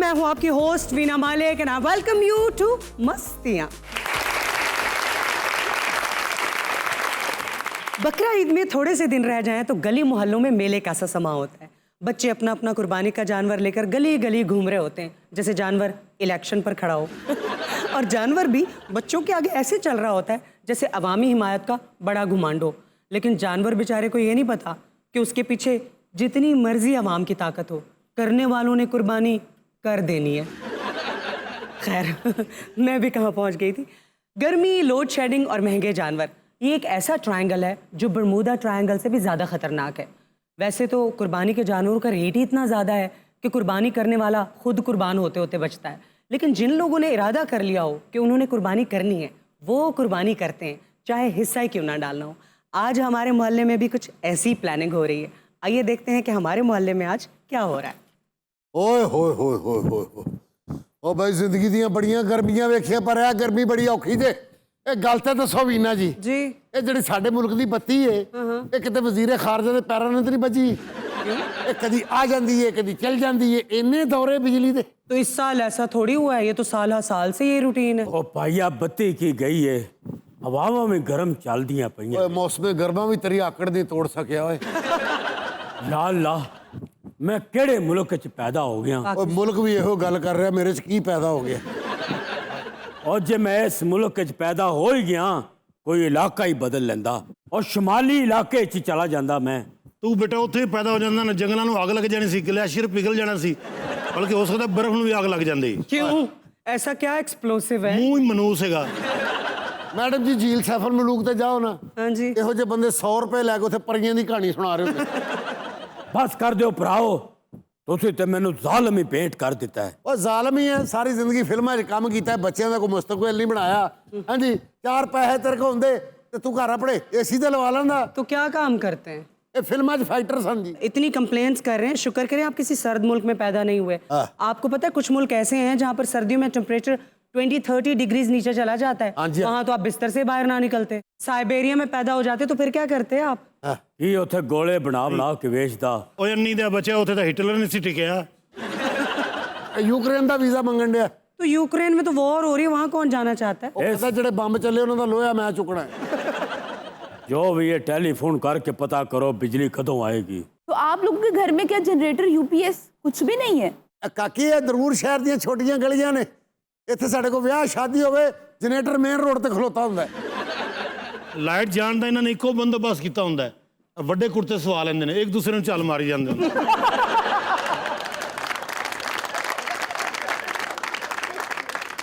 मैं हूं आपकी host Veena Malik and I welcome you to Mastiyaan. Bakra Eid में थोड़े से दिन रह जाएं तो गली मोहल्लों में मेले का सा समा होता है। बच्चे अपना अपना कुर्बानी का जानवर लेकर गली गली घूम रहे होते हैं, जैसे जानवर इलेक्शन पर खड़ा हो। और जानवर भी बच्चों के आगे ऐसे चल रहा होता है जैसे अवामी हिमायत का बड़ा घुमांड हो। लेकिन जानवर बेचारे को ये नहीं पता कि उसके पीछे जितनी मर्जी अवाम की ताकत हो, करने वालों ने कुर्बानी कर देनी है। खैर मैं भी कहाँ पहुँच गई थी। गर्मी, लोड शेडिंग और महंगे जानवर, ये एक ऐसा ट्रायंगल है जो बरमूदा ट्रायंगल से भी ज़्यादा खतरनाक है। वैसे तो कुर्बानी के जानवरों का रेट ही इतना ज़्यादा है कि कुर्बानी करने वाला खुद कुर्बान होते होते बचता है। लेकिन जिन लोगों ने इरादा कर लिया हो कि उन्होंने कुर्बानी करनी है, वो कुर्बानी करते हैं, चाहे हिस्सा ही क्यों ना डालना हो। आज हमारे मोहल्ले में भी कुछ ऐसी प्लानिंग हो रही है। आइए देखते हैं कि हमारे मोहल्ले में आज क्या हो रहा है। ओए होए होए होए होए होए। ओ भाई जिंदगी ਦੀਆਂ ਬੜੀਆਂ ਗਰਮੀਆਂ ਵੇਖਿਆ ਪਰ ਇਹ ਗਰਮੀ ਬੜੀ ਔਖੀ ਜੇ। ਇਹ ਗੱਲ ਤਾਂ ਦੱਸੋ ਵੀਨਾ ਜੀ। ਜੀ ਇਹ ਜਿਹੜੀ ਸਾਡੇ ਮੁਲਕ ਦੀ ਬੱਤੀ ਏ ਇਹ ਕਿਤੇ ਵਜ਼ੀਰੇ ਖਾਰਜਾ ਦੇ ਪੈਰਾਂ ਨਾਲ ਤਾਂ ਨਹੀਂ ਵੱਜੀ। ਇਹ ਕਦੀ ਆ ਜਾਂਦੀ ਏ ਕਦੀ चल ਜਾਂਦੀ ਏ। ਇੰਨੇ ਦੌਰੇ ਬਿਜਲੀ ਦੇ। तो इस साल ऐसा थोड़ी हुआ है, ये तो साल हर साल से ये रूटीन है। ओ पाइया बत्ती की गई है, हवावां में गर्म चल दियां पईयां। ਓਏ ਮੌਸਮੇ ਗਰਮਾ ਵੀ ਤੇਰੀ ਆਕੜ ਨਹੀਂ ਤੋੜ ਸਕਿਆ ਓਏ। या अल्लाह, मैं केड़े मुल्क च पैदा हो गया। ਓਏ ਮੁਲਕ ਵੀ ਇਹੋ ਗੱਲ ਕਰ ਰਿਹਾ, ਮੇਰੇ 'ਚ ਕੀ ਪੈਦਾ ਹੋ ਗਿਆ। और जे मैं इस मुल्क च पैदा हो ही गया, कोई इलाका ही बदल लेंदा और शुमाली इलाके च चला जांदा मैं। ਤੂੰ ਬੇਟਾ ਉੱਥੇ ਹੀ ਪੈਦਾ ਹੋ ਜਾਂਦਾ ਨਾ, ਜੰਗਲਾਂ ਨੂੰ ਅੱਗ ਲੱਗ ਜਾਣੀ ਸੀ, ਗਲੇਸ਼ੀਅਰ ਪਿਘਲ ਜਾਣਾ ਸੀ, ਬਲਕਿ ਹੋ ਸਕਦਾ ਬਰਫ਼ ਨੂੰ ਵੀ ਅੱਗ ਲੱਗ ਜਾਂਦੀ। क्यों? ऐसा क्या एक्सप्लोसिव है? ਮੂੰਹ ਹੀ ਮਨੂਸ ਹੈਗਾ। ਮੈਡਮ ਜੀ ਝੀਲ ਸੈਫਲ ਮਲੂਕ ਤੇ ਜਾਓ ਨਾ, हाँ जी। ਇਹੋ ਜਿਹੇ ਬੰਦੇ 100 ਰੁਪਏ ਲੈ ਕੇ ਉੱਥੇ ਪਰੀਆਂ ਦੀ ਕਹਾਣੀ ਸੁਣਾ ਰਹੇ ਹੁੰਦੇ। बस कर दो भराओ, तुसी ते मैनू ज़ालिम ही भेंट कर दिता है। ਉਹ ਜ਼ਾਲਮ ਹੀ ਹੈ, ਸਾਰੀ ਜ਼ਿੰਦਗੀ ਫਿਲਮਾਂ 'ਚ ਕੰਮ ਕੀਤਾ ਹੈ, ਬੱਚਿਆਂ ਦਾ ਕੋਈ ਮੁਸਤਕਬਲ ਨਹੀਂ ਬਣਾਇਆ। ਹਾਂਜੀ 4 ਪੈਸੇ ਤੇਰੇ ਕੋਲ ਹੁੰਦੇ ਤੇ ਤੂੰ ਘਰ ਆਪਣੇ ਏਸੀ ਤੇ ਲਵਾ ਲੈਂਦਾ। तो क्या काम करते हैं? ਇਹ ਫਿਲਮਾਂ 'ਚ ਫਾਈਟਰ ਸਨ ਜੀ। इतनी कंप्लेंट्स कर रहे हैं, शुक्र करें आप किसी सर्द मुल्क में पैदा नहीं हुए। आपको पता है कुछ मुल्क ऐसे हैं जहाँ पर सर्दियों में टेम्परेचर 20-30 डिग्रीज नीचे चला जाता है। हाँ जी। वहाँ तो आप बिस्तर से बाहर ना निकलते। साइबेरिया में पैदा हो जाते तो फिर क्या करते हैं आप? की उत्थे गोले बना बना के वेचदा। ਉਹ ਇੰਨੀ ਦਾ ਬੱਚਾ ਉੱਥੇ ਤਾਂ ਹਿਟਲਰ ਨਹੀਂ ਸੀ ਟਿਕਿਆ। ਯੂਕਰੇਨ ਦਾ ਵੀਜ਼ਾ ਮੰਗਣ ਡਿਆ। तो यूक्रेन में तो वॉर हो रही है, वहाँ कौन जाना चाहता है? ਉਹ ਕਹਿੰਦਾ ਜਿਹੜੇ ਬੰਬ ਚੱਲੇ ਉਹਨਾਂ ਦਾ ਲੋਹਾ ਮੈਂ ਚੁੱਕਣਾ ਹੈ। जो भी ये टेलीफोन करके पता करो बिजली कदों आएगी। तो आप लोगों के घर में क्या जनरेटर यूपीएस कुछ भी नहीं है? ਇਹ ਕਾਕੀ ਇਹ ਦਰੂਰ ਸ਼ਹਿਰ ਦੀਆਂ ਛੋਟੀਆਂ ਗਲੀਆਂ ਨੇ, ਇੱਥੇ ਸਾਡੇ ਕੋਲ ਵਿਆਹ ਸ਼ਾਦੀ ਹੋਵੇ ਜਨਰੇਟਰ ਮੇਨ ਰੋਡ ਤੇ ਖਲੋਤਾ ਹੁੰਦਾ ਹੈ। ਲਾਈਟ ਜਾਣ ਦਾ ਇਹਨਾਂ ਨੇ ਇੱਕੋ ਬੰਦੋਬਸਤ ਕੀਤਾ ਹੁੰਦਾ ਹੈ, ਵੱਡੇ ਕੁੜਤੇ ਸਵਾ ਲੈਂਦੇ ਨੇ, ਇੱਕ ਦੂਸਰੇ ਨੂੰ ਚੱਲ ਮਾਰੀ ਜਾਂਦੇ ਨੇ।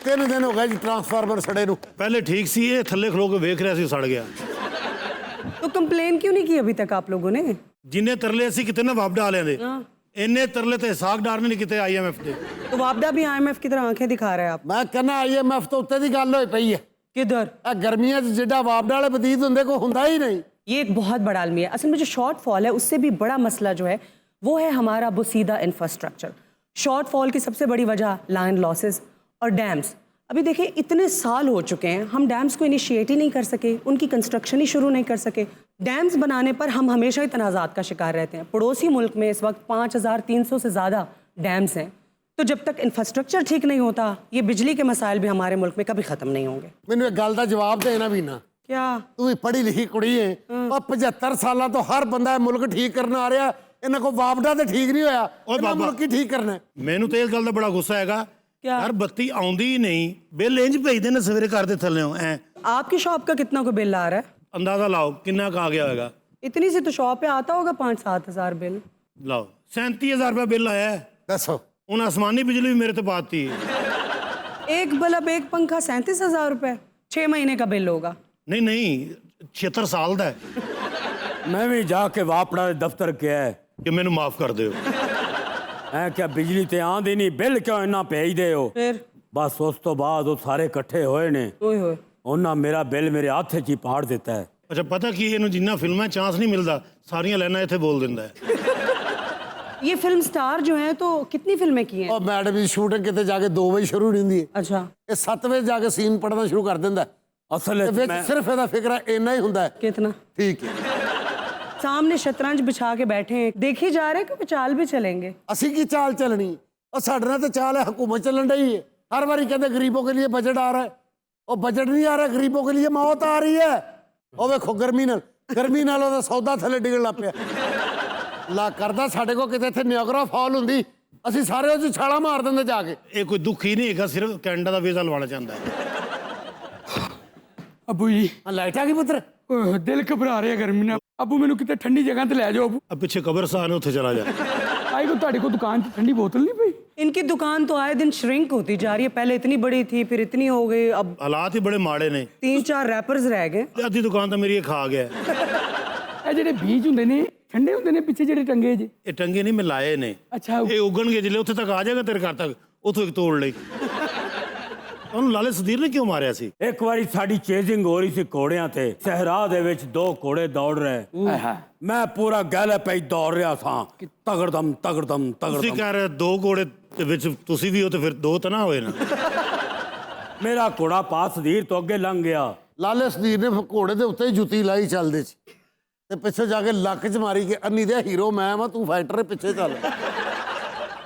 3 ਦਿਨ ਹੋ ਗਏ ਜੀ ਟਰਾਂਸਫਾਰਮਰ ਸੜੇ ਨੂੰ। ਪਹਿਲੇ ਠੀਕ ਸੀ, ਇਹ ਥੱਲੇ ਖਲੋ ਕੇ ਵੇਖ ਰਿਹਾ ਸੀ, ਸੜ ਗਿਆ। तो कंप्लेन क्यों नहीं की अभी तक आप लोगों ने? ਜਿੰਨੇ ਤਰਲੇ ਅਸੀਂ ਕਿਤੇ ਨਾ ਵਾਪਡਾ ਵਾਲਿਆਂ ਦੇ, ਇੰਨੇ ਤਰਲੇ ਤੇ ਸਾਗ ਡਾਰ ਨਹੀਂ ਕਿਤੇ IMF ਦੇ। तो वापडा भी IMF की तरह आंखें दिखा रहा है आप। ਮੈਂ ਕਹਿੰਦਾ IMF ਤੋਂ ਉੱਤੇ ਦੀ ਗੱਲ ਹੋਈ ਪਈ ਹੈ। किधर? ਇਹ ਗਰਮੀਆਂ 'ਚ ਜਿੱਡਾ ਵਾਪਡਾ ਵਾਲੇ ਬਦੀਦ ਹੁੰਦੇ ਕੋਈ ਹੁੰਦਾ ਹੀ ਨਹੀਂ। ये एक बहुत बड़ा आलमी है। असल में जो शॉर्टफॉल है उससे भी बड़ा मसला जो है वो है हमारा बुसीदा इंफ्रास्ट्रक्चर। शॉर्टफॉल की सबसे बड़ी वजह लैंड लॉसेस और डैम्स। अभी देखिए इतने साल हो चुके हैं, हम डैम्स को इनिशिएट ही नहीं कर सके, उनकी कंस्ट्रक्शन ही शुरू नहीं कर सके। डैम्स बनाने पर हम हमेशा ही तनाज़ात का शिकार रहते हैं। पड़ोसी मुल्क में इस वक्त 5300 से ज़्यादा डैम्स हैं। तो जब तक इंफ्रास्ट्रक्चर ठीक नहीं होता, ये बिजली के मसाइल भी हमारे मुल्क में कभी ख़त्म नहीं होंगे। ਮੈਨੂੰ ਇੱਕ ਗੱਲ ਦਾ ਜਵਾਬ ਦੇਣਾ ਵੀ ਨਾ। क्या? ਤੂੰ ਵੀ ਪੜ੍ਹੀ ਲਿਖੀ ਕੁੜੀ ਹੈ। ਉਹ 75 ਸਾਲਾਂ ਤੋਂ ਹਰ ਬੰਦਾ ਇਹ ਮੁਲਕ ਠੀਕ ਕਰਨ ਆ ਰਿਹਾ, ਇਹਨਾਂ ਕੋਲ ਵਾਪਡਾ ਤੇ ਠੀਕ ਨਹੀਂ ਹੋਇਆ। ਓਏ ਇਹਨਾਂ ਬਾਬਾ। ਮੁਲਕ ਹੀ ਠੀਕ ਕਰਨਾ। ਮੈਨੂੰ ਤੇ ਇਸ ਗੱਲ ਦਾ ਬੜਾ ਗੁੱਸਾ ਹੈਗਾ, क्या? ਯਾਰ ਬੱਤੀ ਆਉਂਦੀ ਹੀ ਨਹੀਂ, ਬਿੱਲ ਇੰਜ ਭੇਜਦੇ ਨੇ ਸਵੇਰੇ ਘਰ ਦੇ ਥੱਲੇ ਐ। आपकी शॉप का कितना को बिल आ रहा है? ਅੰਦਾਜ਼ਾ ਲਾਓ ਕਿੰਨਾ ਕੁ ਆ ਗਿਆ ਹੋਏਗਾ। इतनी सी तो शॉप पे आता होगा 5-7 हज़ार बिल। ਲਾਓ 37,000 रुपया बिल आया है। ਦੱਸੋ ਹੁਣ आसमानी बिजली भी मेरे तो पाती है। एक बल्ब एक पंखा 37,000 रुपए, 6 महीने का बिल होगा। नहीं नहीं 76 साल ਦਾ ਹੈ मैं भी जाके वापड़ा दे दफ्तर गया है। ਕਿ ਮੈਨੂੰ ਮਾਫ ਕਰ ਦਿਓ। ऐ क्या बिजली ते आंदी नहीं, बिल क्यों इन्ना भेज दे हो? फिर बस उस तो बाद वो सारे इकट्ठे होए ने, ओए होए। उन्ना मेरा बिल मेरे हाथ च ही पाड़ दिता है। ਅੱਛਾ ਪਤਾ ਕੀ ਇਹਨੂੰ ਜਿੰਨਾ ਫਿਲਮਾਂ ਚਾਂਸ ਨਹੀਂ ਮਿਲਦਾ, ਸਾਰੀਆਂ ਲਾਈਨਾਂ ਇੱਥੇ ਬੋਲ ਦਿੰਦਾ ਹੈ। ये फिल्म स्टार जो है तो कितनी फिल्में की हैं? ਉਹ ਮੈਡਮ ਦੀ ਸ਼ੂਟਿੰਗ ਕਿਤੇ ਜਾ ਕੇ 2 ਵਜੇ ਸ਼ੁਰੂ ਨਹੀਂ ਹੁੰਦੀ ਹੈ। अच्छा, ਇਹ 7 ਵਜੇ ਜਾ ਕੇ ਸੀਨ ਪੜਨਾ ਸ਼ੁਰੂ ਕਰ ਦਿੰਦਾ ਹੈ। असल ਤੇ च ਵਿੱਚ मैं ਸਿਰਫ ਇਹਦਾ ਫਿਕਰਾ ਇੰਨਾ ਹੀ ਹੁੰਦਾ ਹੈ। कितना? ਠੀਕ ਹੈ। सामने शतरंज बिछा के बैठे हैं, देखे जा रहे हैं कि चाल भी चलेंगे। ਅਸੀਂ ਕੀ ਚਾਲ ਚੱਲਣੀ? और साढ़े नाल तो चाल है हुकूमत चलन रही है, हर बारी कहते गरीबों के लिए बजट आ रहा है, और बजट नहीं आ रहा, गरीबों के लिए मौत आ रही है। और वेखो गर्मी नाल ਉਹਦਾ सौदा थले डिगण लग ਪਿਆ। ला करदा साडे को किते इत्थे नियागरा फॉल हुंदी, ਅਸੀਂ ਸਾਰੇ ਉਹ 'ਚ ਛਾਲਾਂ ਮਾਰ ਦਿੰਦੇ ਜਾ ਕੇ। ਇਹ ਕੋਈ ਦੁੱਖ ਹੀ ਨਹੀਂ ਹੈਗਾ, ਸਿਰਫ ਕੈਨੇਡਾ ਦਾ ਵੀਜ਼ਾ ਲਵਾਉਣਾ ਚਾਹੁੰਦਾ ਹੈ। ਅੱਬੂ ਜੀ ਲਾਈਟ ਆ ਗਈ ਪੁੱਤਰ। ਦਿਲ ਘਬਰਾ ਰਿਹਾ ਗਰਮੀ ਨਾਲ। ਅੱਬੂ ਮੈਨੂੰ ਕਿਤੇ ਠੰਡੀ ਜਗ੍ਹਾ ਤੇ ਲੈ ਜਾਓ ਅੱਬੂ। ਆ ਪਿੱਛੇ ਕਬਰਸਤਾਨ ਹੈ, ਉੱਥੇ ਚਲਾ ਜਾ। ਆਈ ਕੋ ਤੁਹਾਡੇ ਕੋ ਦੁਕਾਨ 'ਚ ਠੰਡੀ ਬੋਤਲ ਨਹੀਂ ਪਈ? इनकी दुकान तो आए दिन श्रिंक होती जा रही है, पहले इतनी बड़ी थी फिर इतनी हो गई, अब ਹਾਲਾਤ ਹੀ ਬੜੇ ਮਾੜੇ ਨੇ। 3-4 रैपर्स रह गए। ਅੱਧੀ ਦੁਕਾਨ ਤਾਂ ਮੇਰੀ ਇਹ ਖਾ ਗਿਆ। ਇਹ ਜਿਹੜੇ ਬੀਜ ਹੁੰਦੇ ਨੇ ਠੰਡੇ ਹੁੰਦੇ ਨੇ ਪਿੱਛੇ ਜਿਹੜੇ ਟੰਗੇ ਜੇ? ਇਹ ਟੰਗੇ ਨਹੀਂ, ਮੈਂ ਲਾਏ ਨੇ। ਅੱਛਾ ਇਹ ਉਗਣਗੇ ਜਿਲੇ ਉੱਥੇ ਤੱਕ ਆ ਜਾਏਗਾ ਤੇਰੇ ਘਰ ਤੱਕ, ਉੱਥੋਂ ਇੱਕ ਤੋੜ ਲਈ। ਉਹਨੂੰ ਲਾਲੇ ਸਦੀਰ ਨੇ ਕਿਉਂ ਮਾਰਿਆ ਸੀ? ਇੱਕ ਵਾਰੀ ਸਾਡੀ ਚੇਜ਼ਿੰਗ ਹੋ ਰਹੀ ਸੀ ਘੋੜਿਆਂ ਤੇ, ਸਹਿਰਾ ਦੇ ਵਿੱਚ 2 ਘੋੜੇ ਦੌੜ ਰਹੇ, ਮੈਂ ਪੂਰਾ ਗਹਿਲੇ ਪਈ ਦੌੜ ਰਿਹਾ ਸਾਂ, ਤਗੜਦਮ ਤਗੜਦਮ ਤੁਸੀਂ ਤਗੜਦਮ। ਕਹਿ ਰਹੇ 2 ਘੋੜੇ ਦੇ ਵਿੱਚ ਤੁਸੀਂ ਵੀ ਹੋ, ਤੇ ਫਿਰ 2 ਤਾਂ ਨਾ ਹੋਏ ਨਾ। ਮੇਰਾ ਘੋੜਾ ਪਾ ਸਦੀਰ ਤੋਂ ਅੱਗੇ ਲੰਘ ਗਿਆ। ਲਾਲੇ ਸਦੀਰ ਨੇ ਘੋੜੇ ਦੇ ਉੱਤੇ ਹੀ ਜੁੱਤੀ ਲਾਈ ਚੱਲਦੇ ਸੀ, ਤੇ ਪਿੱਛੇ ਜਾ ਕੇ ਲੱਕ 'ਚ ਮਾਰੀ ਕਿ ਅੰਨੀ ਦੇ ਹੀਰੋ ਮੈਂ ਵਾਂ, ਤੂੰ फाइटर ਪਿੱਛੇ ਚੱਲ।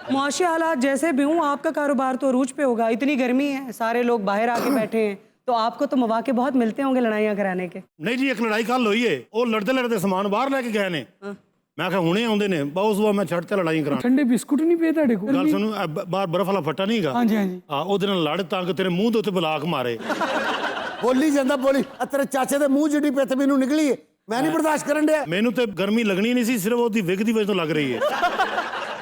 मुआशी हालात जैसे भी हूँ, आपका कारोबार तो अरूज पे होगा। इतनी गर्मी है, सारे लोग बाहर आके बैठे हैं, तो आपको तो मौके बहुत मिलते होंगे लड़ाइयाँ कराने के। ਨਹੀਂ ਜੀ, ਇੱਕ ਲੜਾਈ ਕੱਲ ਹੋਈ ਏ, ਉਹ ਲੜਦੇ ਸਮਾਨ ਬਾਹਰ ਲੈ ਕੇ ਗਏ ਨੇ। ਮੈਂ ਕਿਹਾ ਹੁਣੇ ਆਉਂਦੇ ਨੇ, ਬਹੁਤ ਸੁਬਾਹ ਮੈਂ ਛੱਡ ਤੇ ਲੜਾਈ ਕਰਾਂ। ਠੰਡੇ ਬਿਸਕੁਟ ਨਹੀਂ ਪਏ ਤੁਹਾਡੇ ਕੋਲ? ਗੱਲ ਸੁਣੋ, ਬਾਹਰ ਬਰਫ ਵਾਲਾ ਫੱਟਾ ਨਹੀਂ ਹੈਗਾ? ਹਾਂਜੀ ਹਾਂਜੀ। ਹਾਂ, ਉਹਦੇ ਨਾਲ ਲੜ ਤਾਂ ਕਿ ਤੇਰੇ ਮੂੰਹ ਦੇ ਉੱਤੇ ਬਲਾਕ ਮਾਰੇ। ਬੋਲੀ ਜਾਂਦਾ ਬੋਲੀ, ਆ ਤੇਰੇ ਚਾਚੇ ਦੇ ਮੂੰਹ ਜਿੱਡੀ ਪਿੱਤ ਮੈਨੂੰ ਨਿਕਲੀ ਏ, ਮੈਂ ਨਹੀਂ ਬਰਦਾਸ਼ਤ ਕਰਨ ਡਿਆ। ਮੈਨੂੰ ਤੇ ਗਰਮੀ ਲੱਗਣੀ ਨਹੀਂ ਸੀ, ਸਿਰਫ ਉਹਦੀ ਵਿਗ ਦੀ ਵਜ੍ਹਾ ਤੋਂ ਲੱਗ ਰਹੀ ਹੈ।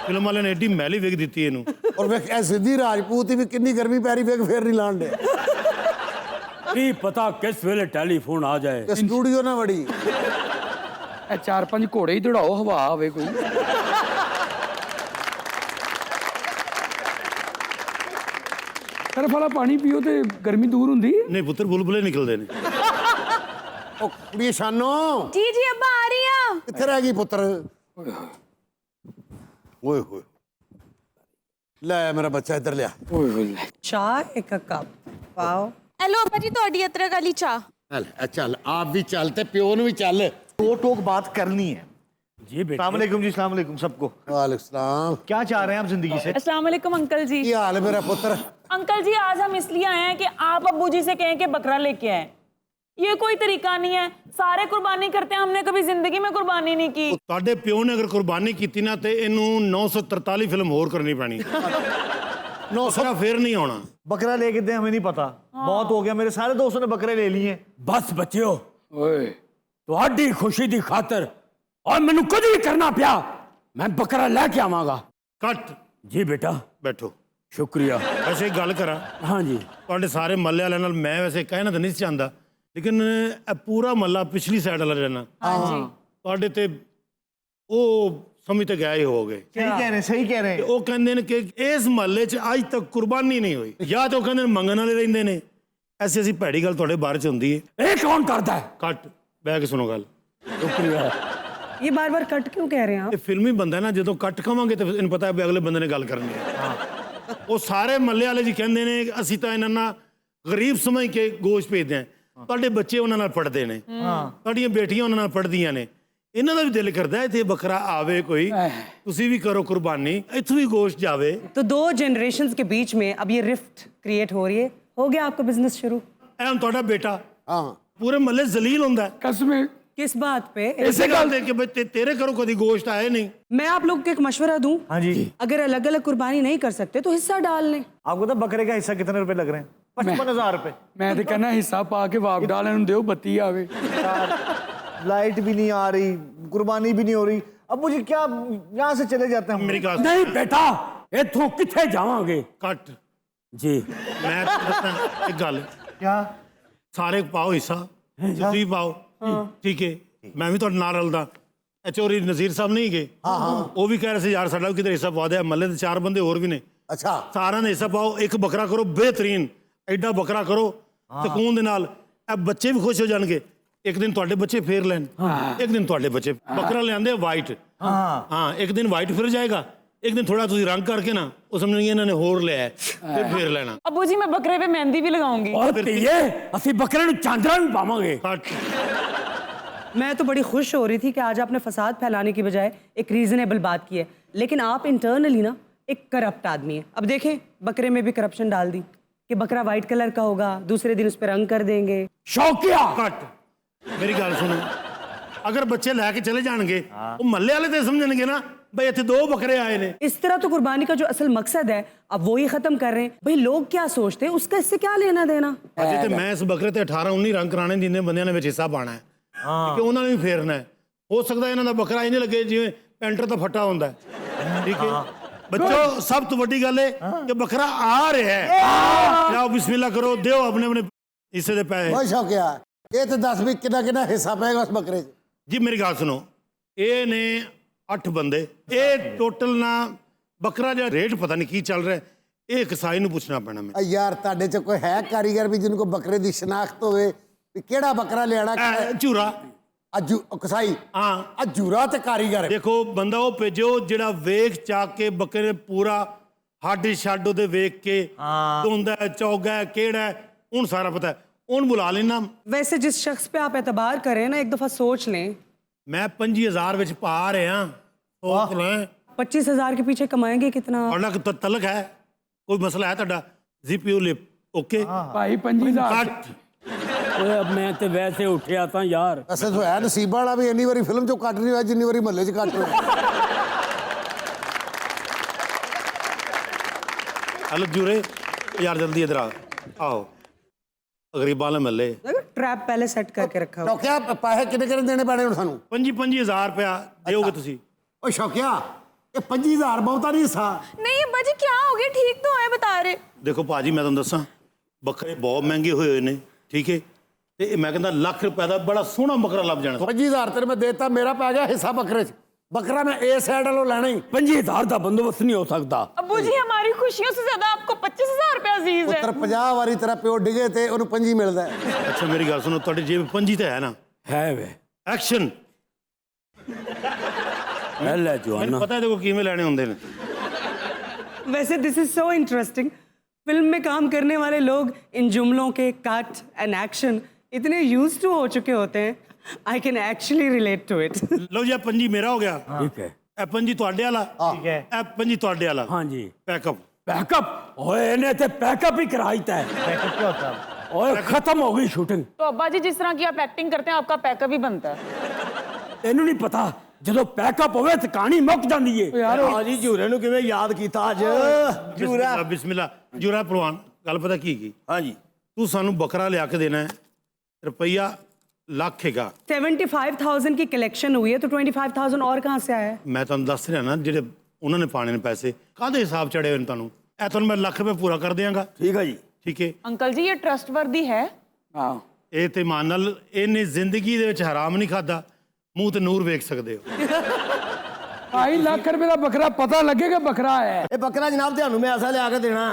ਫਿਲਮ ਵਾਲਿਆਂ ਨੇ ਐਡੀ ਮੈਲੀ ਵਿਗ ਦਿੱਤੀ ਇਹਨੂੰ। ਔਰ ਵੇਖ ਇਹ ਸਿੱਧੀ ਰਾਜਪੂਤ ਵੀ ਕਿੰਨੀ ਗਰਮੀ ਪੈ ਰਹੀ, ਵੇਖ ਫੇਰ ਨਹੀਂ ਲਾਣ ਡਿਆ। ਕੀ ਪਤਾ ਕਿਸ ਵੇਲੇ ਟੈਲੀਫੋਨ ਆ ਜਾਏ। ਤੇ ਸਟੂਡੀਓ ਨਾ ਵੜੀ। ਇਹ 4-5 ਘੋੜੇ ਹੀ ਦੌੜਾਓ, ਹਵਾ ਆਵੇ ਕੋਈ। ਬਰਫ ਵਾਲਾ ਪਾਣੀ ਪੀਓ ਤੇ ਗਰਮੀ ਦੂਰ ਹੁੰਦੀ। ਨਹੀਂ ਪੁੱਤਰ, ਬੁਲਬੁਲੇ ਨਿਕਲਦੇ ਨੇ। ਉਹ ਕੁੜੀ ਸ਼ਾਨੋ, जी जी अब्बा आ रही हैं। ਕਿੱਥੇ ਰਹਿ ਗਈ ਪੁੱਤਰ? ਓਏ ਹੋਏ, ਲੈ ਮੇਰਾ ਬੱਚਾ ਇੱਧਰ ਲਿਆ। ਓਏ ਹੋਏ। चाय एक कप पाओ। हेलो अब्बा जी, ਤੁਹਾਡੀ ਅਦਰਕ ਵਾਲੀ ਚਾਹ। ਚੱਲ ਆਪ ਵੀ ਚੱਲ ਤੇ ਪਿਓ ਨੂੰ ਵੀ ਚੱਲ। दो टोक बात करनी है। जी बेटा। अस्सलाम वालेकुम जी, अस्सलाम वालेकुम सबको। ਵਾਲੇकुम सलाम। क्या चाह रहे हैं आप जिंदगी से? अस्सलाम वालेकुम अंकल जी। ਕੀ ਹਾਲ ਹੈ ਮੇਰਾ ਪੁੱਤਰ? अंकल जी, आज हम इसलिए आए हैं कि आप अब्बू जी से कहें कि बकरा लेके आए। ये कोई तरीका नहीं है, सारे कुर्बानी करते हैं, हमने कभी जिंदगी में कुर्बानी नहीं की। ਤੁਹਾਡੇ ਪਿਓ ਨੇ ਅਗਰ ਕੁਰਬਾਨੀ ਕੀਤੀ ਨਾ, ਤੇ ਇਹਨੂੰ 943 ਫਿਲਮ ਹੋਰ ਕਰਨੀ ਪੈਣੀ। 900 ਫੇਰ ਨਹੀਂ ਆਉਣਾ। बकरा लेके दे, हमें नहीं पता। बहुत हो गया, मेरे सारे दोस्तों ने बकरे ले लिए। बस बच्चियो, ओए ਤੁਹਾਡੀ ਖੁਸ਼ੀ ਦੀ ਖਾਤਰ और ਮੈਨੂੰ ਕੁਝ ਵੀ ਕਰਨਾ ਪਿਆ, ਮੈਂ ਬੱਕਰਾ ਲੈ ਕੇ ਆਵਾਂਗਾ। ਕੱਟ। ਜੀ ਬੇਟਾ। ਬੈਠੋ। ਸ਼ੁਕਰੀਆ। ਵੈਸੇ ਇੱਕ ਗੱਲ ਕਰਾਂ, हाँ जी। ਤੁਹਾਡੇ ਸਾਰੇ ਮੱਲੇ ਵਾਲਿਆਂ ਨਾਲ ਮੈਂ ਵੈਸੇ ਕਹਿਣਾ ਤਾਂ ਨਹੀਂ ਸੀ ਚਾਹੁੰਦਾ, ਲੇਕਿਨ ਇਹ ਪੂਰਾ ਮੱਲਾ ਪਿਛਲੀ ਸਾਈਡ ਵਾਲਾ ਰਹਿਣਾ, ਤੁਹਾਡੇ ਤੇ ਉਹ ਸਮਝ ਤੇ ਗਏ ਹੋਗੇ। सही कह रहे हैं, सही कह रहे हैं। ਉਹ ਕਹਿੰਦੇ ਨੇ ਕਿ ਇਸ ਮਹੱਲੇ 'ਚ ਅੱਜ ਤੱਕ ਕੁਰਬਾਨੀ ਨਹੀਂ ਹੋਈ, ਜਾਂ ਤਾਂ ਉਹ ਕਹਿੰਦੇ ਨੇ ਮੰਗਣ ਵਾਲੇ ਰਹਿੰਦੇ ਨੇ। ਐਸੀ ਭੈੜੀ ਗੱਲ ਤੁਹਾਡੇ ਬਾਰੇ 'ਚ ਹੁੰਦੀ ਹੈ। ਇਹ ਕੌਣ ਕਰਦਾ ਹੈ? ਕੱਟ, ਬਹਿ ਕੇ ਸੁਣੋ ਗੱਲ। ਸ਼ੁਕਰੀਆ। ये बार बार कट क्यों कह रहे हैं आप? ਇਹ ਫਿਲਮੀ ਬੰਦਾ ਨਾ, ਜਦੋਂ ਕੱਟ ਕਵਾਂਗੇ ਤਾਂ ਇਹਨੂੰ ਪਤਾ ਹੈ ਵੀ ਅਗਲੇ ਬੰਦੇ ਨੇ ਗੱਲ ਕਰਨੀ ਹੈ। ਉਹ ਸਾਰੇ ਮੱਲੇ ਵਾਲੇ ਜੀ ਕਹਿੰਦੇ ਨੇ ਕਿ ਅਸੀਂ ਤਾਂ ਇਹਨਾਂ ਨਾਲ ਗਰੀਬ ਸਮਝ ਕੇ ਗੋਸ਼ਤ ਭੇਜਦੇ ਹਾਂ। ਤੁਹਾਡੇ ਬੱਚੇ ਉਹਨਾਂ ਨਾਲ ਪੜ੍ਹਦੇ ਨੇ, ਤੁਹਾਡੀਆਂ ਬੇਟੀਆਂ ਉਹਨਾਂ ਨਾਲ ਪੜ੍ਹਦੀਆਂ ਨੇ, ਇਹਨਾਂ ਦਾ ਵੀ ਦਿਲ ਕਰਦਾ ਇੱਥੇ ਬੱਕਰਾ ਆਵੇ ਕੋਈ, ਤੁਸੀਂ ਵੀ ਕਰੋ ਕੁਰਬਾਨੀ, ਇੱਥੋਂ ਵੀ ਗੋਸ਼ਤ ਜਾਵੇ। तो 2 जनरेशन्स के बीच में अब ये रिफ्ट क्रिएट हो रही है। हो गया आपका बिजनेस शुरू? ਇਹ ਹੁਣ ਤੁਹਾਡਾ ਬੇਟਾ ਹਾਂ ਪੂਰੇ ਮਹੱਲੇ ਜ਼ਲੀਲ ਹੁੰਦਾ ਹੈ ਕਸਮੇ किस बात पे? ਇਸੇ ਗੱਲ ਦੇ ਕਿ ਬੱਚੇ ਤੇਰੇ ਘਰੋਂ ਕਦੀ ਗੋਸ਼ਤ ਆਏ ਨਹੀਂ। मैं आप लोग को एक मशवरा दूं, हाँ जी। अगर अलग अलग कुर्बानी नहीं कर सकते तो हिस्सा डाल लें। आपको तो बकरे का हिस्सा कितने रुपए लग रहे हैं? 55,000 रुपए। ਮੈਂ ਤੇ ਕਹਿੰਦਾ ਹਿੱਸਾ ਪਾ ਕੇ ਵਾਪ ਡਾਲ ਇਹਨੂੰ ਦਿਓ, ਬੱਤੀ ਆਵੇ। लाइट भी नहीं आ रही, कुर्बानी भी नहीं हो रही। अब मुझे क्या, यहाँ से चले जाते हैं हम। ਮੇਰੀ ਗੱਲ ਨਹੀਂ ਬੇਟਾ, ਇੱਥੋਂ ਕਿੱਥੇ ਜਾਵਾਂਗੇ? ਕੱਟ। ਜੀ। ਮੈਂ ਦੱਸਾਂ ਇੱਕ ਗੱਲ, क्या? ਸਾਰੇ ਪਾਓ ਹਿੱਸਾ, ਤੁਸੀਂ ਪਾਓ, ਠੀਕ ਹੈ। ਮੈਂ ਵੀ ਤੁਹਾਡੇ ਨਾਲ ਰਲਦਾ। ਇਹ ਚੋਰੀ ਨਜ਼ੀਰ ਸਾਹਿਬ ਨਹੀਂ ਗਏ, ਉਹ ਵੀ ਕਹਿ ਰਹੇ ਸੀ ਯਾਰ ਸਾਡਾ ਵੀ ਕਿਤੇ ਹਿੱਸਾ ਪਾ ਦੇ। ਮਹੱਲੇ ਦੇ 4 ਬੰਦੇ ਹੋਰ ਵੀ ਨੇ, ਅੱਛਾ ਸਾਰਿਆਂ ਨੇ ਹਿੱਸਾ ਪਾਓ। ਇੱਕ ਬੱਕਰਾ ਕਰੋ ਬੇਹਤਰੀਨ, ਐਡਾ ਬੱਕਰਾ ਕਰੋ ਸਕੂਨ ਦੇ ਨਾਲ, ਇਹ ਬੱਚੇ ਵੀ ਖੁਸ਼ ਹੋ ਜਾਣਗੇ। ਇੱਕ ਦਿਨ ਤੁਹਾਡੇ ਬੱਚੇ ਫੇਰ ਲੈਣ, ਇੱਕ ਦਿਨ ਤੁਹਾਡੇ ਬੱਚੇ। ਬੱਕਰਾ ਲਿਆਂਦੇ ਵਾਈਟ, ਹਾਂ ਇੱਕ ਦਿਨ ਵਾਈਟ ਫਿਰ ਜਾਏਗਾ, ਇੱਕ ਦਿਨ ਥੋੜਾ ਤੁਸੀਂ ਰੰਗ ਕਰਕੇ ਨਾ ਉਹ ਸਮਝਣਗੇ ਇਹਨਾਂ ਨੇ ਹੋਰ ਲਿਆ, ਫਿਰ ਲੈਣਾ। अब्बू जी, मैं बकरे पे मेहंदी भी लगाऊंगी। ਔਰ ਧੀਏ, ਅਸੀਂ ਬੱਕਰੇ ਨੂੰ ਚਾਂਦਰਾ ਵੀ ਪਾਵਾਂਗੇ। ਕੱਟ। मैं तो बड़ी खुश हो रही थी कि आज आपने फसाद फैलाने की बजाय एक रीजनेबल बात की है, लेकिन आप इंटरनली ना एक करप्ट आदमी है। अब देखें बकरे में भी करप्शन डाल दी कि बकरा वाइट कलर का होगा, दूसरे दिन उस पर रंग कर देंगे। शौकिया ਘੱਟ ਮੇਰੀ ਗੱਲ ਸੁਣੋ ਅਗਰ ਬੱਚੇ ਲੈ ਕੇ ਚਲੇ ਜਾਣਗੇ ਉਹ ਮਹੱਲੇ ਵਾਲੇ ਤੇ ਸਮਝਣਗੇ ਨਾ भाई ਇੱਥੇ 2 ਬੱਕਰੇ ਆਏ ਨੇ। इस तरह तो कुर्बानी का जो असल मकसद है अब वो ही खत्म कर रहे हैं। भाई लोग क्या सोचते हैं उसका इससे क्या लेना देना। ਅਜੇ ਤੇ ਮੈਂ ਇਸ ਬੱਕਰੇ ਤੇ 18 19 ਰੰਗ ਕਰਾਣੇ ਜਿੰਨੇ ਬੰਦਿਆਂ ਨੇ ਵਿੱਚ ਹਿੱਸਾ ਪਾਣਾ ਹੈ ਕਿ ਉਹਨਾਂ ਨੇ ਵੀ ਫੇਰਨਾ ਹੈ। ਹੋ ਸਕਦਾ ਇਹਨਾਂ ਦਾ ਬੱਕਰਾ ਇੰਜ ਲੱਗੇ ਜਿਵੇਂ ਪੈਂਟਰ ਦਾ ਫੱਟਾ ਹੁੰਦਾ ਹੈ। ਠੀਕ ਹੈ ਬੱਚੋ ਸਭ ਤੋਂ ਵੱਡੀ ਗੱਲ ਹੈ ਕਿ ਬੱਕਰਾ ਆ ਰਿਹਾ ਹੈ। ਜਾਓ ਬਿਸਮਿਲ੍ਲਾ ਕਰੋ ਦਿਓ ਆਪਣੇ ਆਪਣੇ ਹਿੱਸੇ ਦੇ ਪੈਸੇ। ਓਏ ਸ਼ੌਕਿਆ ਇਹ ਤੇ ਦੱਸ ਵੀ ਕਿੰਨਾ ਕਿੰਨਾ ਹਿੱਸਾ ਪਏਗਾ ਉਸ ਬੱਕਰੇ 'ਚ। ਜੀ ਮੇਰੀ ਗੱਲ ਸੁਣੋ ਇਹ ਨੇ 8 ਬੰਦੇ ਇਹ ਟੋਟਲ ਨਾ ਬੱਕਰਾ ਦਾ ਰੇਟ ਪਤਾ ਨਹੀਂ ਕੀ ਚੱਲ ਰਿਹਾ ਇਹ ਕਸਾਈ ਨੂੰ ਪੁੱਛਣਾ ਪੈਣਾ ਮੈਨੂੰ। ਆ ਯਾਰ ਤੁਹਾਡੇ 'ਚ ਕੋਈ ਹੈ ਕਾਰੀਗਰ ਵੀ ਜਿਹਨੂੰ ਕੋ ਬੱਕਰੇ ਦੀ ਸ਼ਨਾਖਤ ਹੋਵੇ ਵੀ ਕਿਹੜਾ ਬੱਕਰਾ ਲਿਆਣਾ ਝੂਰਾ ਅਜੂ ਕਸਾਈ ਹਾਂ ਅਜੂਰਾ ਤੇ ਕਾਰੀਗਰ ਹੈ। ਦੇਖੋ ਬੰਦਾ ਉਹ ਭੇਜੋ ਜਿਹੜਾ ਵੇਖ ਚਾਕ ਕੇ ਬੱਕਰੇ ਪੂਰਾ ਹੱਡ ਛੱਡ ਉਹਦੇ ਵੇਖ ਕੇ ਧੁੰਦਾ ਹੈ ਚੌਗਾ ਹੈ ਕਿਹੜਾ ਹੈ ਹੁਣ ਸਾਰਾ ਪਤਾ ਹੈ ਉਹਨੂੰ ਬੁਲਾ ਲੈਣਾ। वैसे जिस शख्स पे आप एतबार करें ना एक दफा सोच लें। ਮੈਂ 25000 ਵਿੱਚ ਪਾ ਰਿਹਾ ਉਹ ਲੈ 25,000 के पीछे कमाएंगे कितना। ਔਰ ਤਲਕ ਹੈ ਕੋਈ ਮਸਲਾ ਹੈ ਤੁਹਾਡਾ ਜੀਪੀਯੂ ਲਿਪ ਓਕੇ ਭਾਈ 5000 ਕੱਟ ਓਏ ਮੈਂ ਤੇ ਵੈਸੇ ਉੱਠਿਆ ਤਾਂ ਯਾਰ। ਅਸਲ ਤੋਂ ਹੈ ਨਸੀਬਾਂ ਵਾਲਾ ਵੀ ਇੰਨੀ ਵਾਰੀ ਫਿਲਮ 'ਚੋਂ ਕੱਟ ਨਹੀਂ ਹੋਇਆ ਜਿੰਨੀ ਵਾਰੀ ਮਹੱਲੇ 'ਚ ਕੱਟ ਹੋਇਆ। ਹਲੋ ਜੂਰੇ ਯਾਰ ਜਲਦੀ ਇਧਰ ਆਓ ਗਰੀਬਾਂ ਵਾਲੇ ਮਹੱਲੇ ट्रैप पहले सेट करके रखा हुआ। ਸ਼ੌਕਿਆ ਪੈਸੇ ਕਿੰਨੇ ਕਿੰਨੇ ਦੇਣੇ ਪੈਣੇ ਹੁਣ ਸਾਨੂੰ। 25,000 ਰੁਪਇਆ ਦਿਓਗੇ ਤੁਸੀਂ। ਓ ਸ਼ੌਕਿਆ ਇਹ 25,000 ਬਹੁਤਾ ਨਹੀਂ ਹਿੱਸਾ। नहीं अब्बा जी क्या हो गया, ठीक तो है बता रहे। ਦੇਖੋ ਭਾਜੀ ਮੈਂ ਤੁਹਾਨੂੰ ਦੱਸਾਂ ਬੱਕਰੇ ਬਹੁਤ ਮਹਿੰਗੇ ਹੋਏ ਨੇ ਠੀਕ ਹੈ ਤੇ ਇਹ ਮੈਂ ਕਹਿੰਦਾ ਲੱਖ ਰੁਪਏ ਦਾ ਬੜਾ ਸੋਹਣਾ ਬੱਕਰਾ ਲੱਭ ਜਾਣਾ। 25,000 ਤੇਰੇ ਮੈਂ ਦੇਤਾ ਮੇਰਾ ਪੈ ਗਿਆ ਹਿੱਸਾ ਬੱਕਰੇ 'ਚ। ਬੱਕਰਾ ਮੈਂ ਇਹ ਸਾਈਡ ਵਾਲੋਂ ਲੈਣਾ ਹੀ। 50,000 ਦਾ ਬੰਦੋਬਸਤ ਨਹੀਂ ਹੋ ਸਕਦਾ। अब्बू जी हमारी खुशियों से ज्यादा आपको 25,000 रुपया अजीज है। ਪੁੱਤਰ 50 ਵਾਰੀ ਤੇਰਾ ਪਿਓ ਡਿਗੇ ਤੇ ਉਹਨੂੰ 25 ਮਿਲਦਾ ਹੈ। ਅੱਛਾ ਮੇਰੀ ਗੱਲ ਸੁਣੋ ਤੁਹਾਡੀ ਜੇਬ 25 ਤੇ ਹੈ ਨਾ। ਹੈ ਵੇ ਐਕਸ਼ਨ ਲੈ ਲੈ ਮੈਨੂੰ ਜਵਾਨਾ। ਪਤਾ ਇਹਦੇ ਕੋਲ ਕਿਵੇਂ ਲੈਣੇ ਹੁੰਦੇ ਨੇ। वैसे this is so interesting. Film में काम करने वाले लोग इन जुमलों के कट एंड एक्शन इतने यूज टू हो चुके होते हैं। I can actually relate to it. ਲਓ ਜੀ ਇਹ 25 ਮੇਰਾ ਹੋ ਗਿਆ ਠੀਕ ਹੈ ਇਹ 25 ਤੁਹਾਡੇ ਵਾਲਾ ठीक है ਇਹ 25 ਤੁਹਾਡੇ ਵਾਲਾ ਹਾਂਜੀ। ਪੈਕਅਪ। बैकअप ओए इन्हें ते बैकअप ही कराईता है। पैकेट क्या होता है? ओए खत्म हो गई शूटिंग। तो अब्बा जी जिस तरह की आप एक्टिंग करते हैं आपका पैकअप ही बनता है। तेनू नहीं पता ਜਦੋਂ ਪੈਕਅਪ ਹੋਵੇ ਤੇ ਕਹਾਣੀ ਮੁੱਕ ਜਾਂਦੀ ਏ। यार हाजी जूरे नु किवें याद कीता आज जूरा ਬਿਸਮਿਲ੍ਲਾ ਜੁਰਾ ਪ੍ਰਵਾਨ ਗੱਲ ਪਤਾ ਕੀ ਕੀ हां जी ਤੂੰ ਸਾਨੂੰ ਬੱਕਰਾ ਲਿਆ ਕੇ ਦੇਣਾ ਹੈ ਰੁਪਈਆ ਲੱਖ ਹੈਗਾ। 75,000 की कलेक्शन हुई है तो 25,000 और कहाँ से आया है। ਮੈਂ ਤੁਹਾਨੂੰ ਦੱਸ ਰਿਹਾ ਨਾ ਜਿਹੜੇ ਉਹਨਾਂ ਨੇ ਪਾਣੇ ਨੇ ਪੈਸੇ ਕਾਹਦੇ ਹਿਸਾਬ ਚੜੇ ਹੋਏ ਨੇ ਤੁਹਾਨੂੰ ਇਹ ਤੁਹਾਨੂੰ ਮੈਂ ਲੱਖ ਰੁਪਏ ਪੂਰਾ ਕਰ ਦਿਆਂਗਾ। ठीक है जी ਠੀਕ ਹੈ अंकल जी ये ट्रस्टवर्दी है। हां ਇਹ ਤੇ ਮਾਨ ਨਾਲ ਇਹਨੇ ਜ਼ਿੰਦਗੀ ਦੇ ਵਿੱਚ ਹਰਾਮ ਨਹੀਂ ਖਾਦਾ ਮੂੰਹ ਤੇ ਨੂਰ ਵੇਖ ਸਕਦੇ ਹੋ। 2.5 ਲੱਖ ਰੁਪਏ ਦਾ ਬੱਕਰਾ ਪਤਾ ਲੱਗੇਗਾ ਬੱਕਰਾ ਹੈ। ਇਹ ਬੱਕਰਾ ਜਨਾਬ ਤੁਹਾਨੂੰ ਮੈਂ ਐਸਾ ਲਿਆ ਕੇ ਦੇਣਾ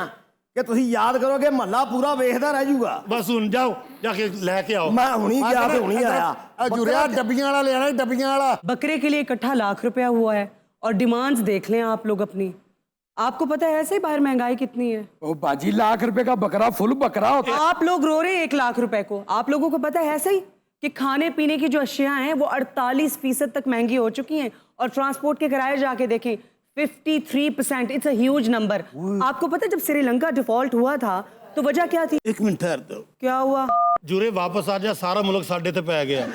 ਕਿ ਤੁਸੀਂ ਯਾਦ ਕਰੋਗੇ ਮਹੱਲਾ ਪੂਰਾ ਵੇਖਦਾ ਰਹਿ ਜਾਊਗਾ। ਬਸ ਹੁਣ ਜਾਓ ਜਾ ਕੇ ਲੈ ਕੇ ਆਓ। ਮੈਂ ਹੁਣੀ ਗਿਆ ਤੇ ਹੁਣੀ ਆਇਆ। ਅਜੂਰਿਆ ਡੱਬੀਆਂ ਵਾਲਾ ਲੈਣਾ ਡੱਬੀਆਂ ਵਾਲਾ। बकरे के लिए इकट्ठा लाख रुपया हुआ है और डिमांड्स देख लें आप लोग अपनी। आपको पता है ऐसे ही बाहर महंगाई कितनी है। ओ बाजी लाख रुपए का बकरा फुल बकरा होता है। आप लोग रो रहे हैं 1 लाख रुपए को। आप लोगों को पता है ऐसे ही कि खाने पीने की जो अशिया हैं वो 48% तक महंगी हो चुकी हैं और ट्रांसपोर्ट के किराए जाके देखें 53%। It's a huge number. आपको पता है जब श्रीलंका डिफॉल्ट हुआ था तो वजह क्या थी। ਇੱਕ ਮਿੰਟ ਠਹਿਰ ਦਿਓ क्या हुआ। ਜੁਰੇ ਵਾਪਸ ਆ ਜਾ ਸਾਰਾ ਮੁਲਕ ਸਾਡੇ ਤੇ ਪੈ ਗਿਆ।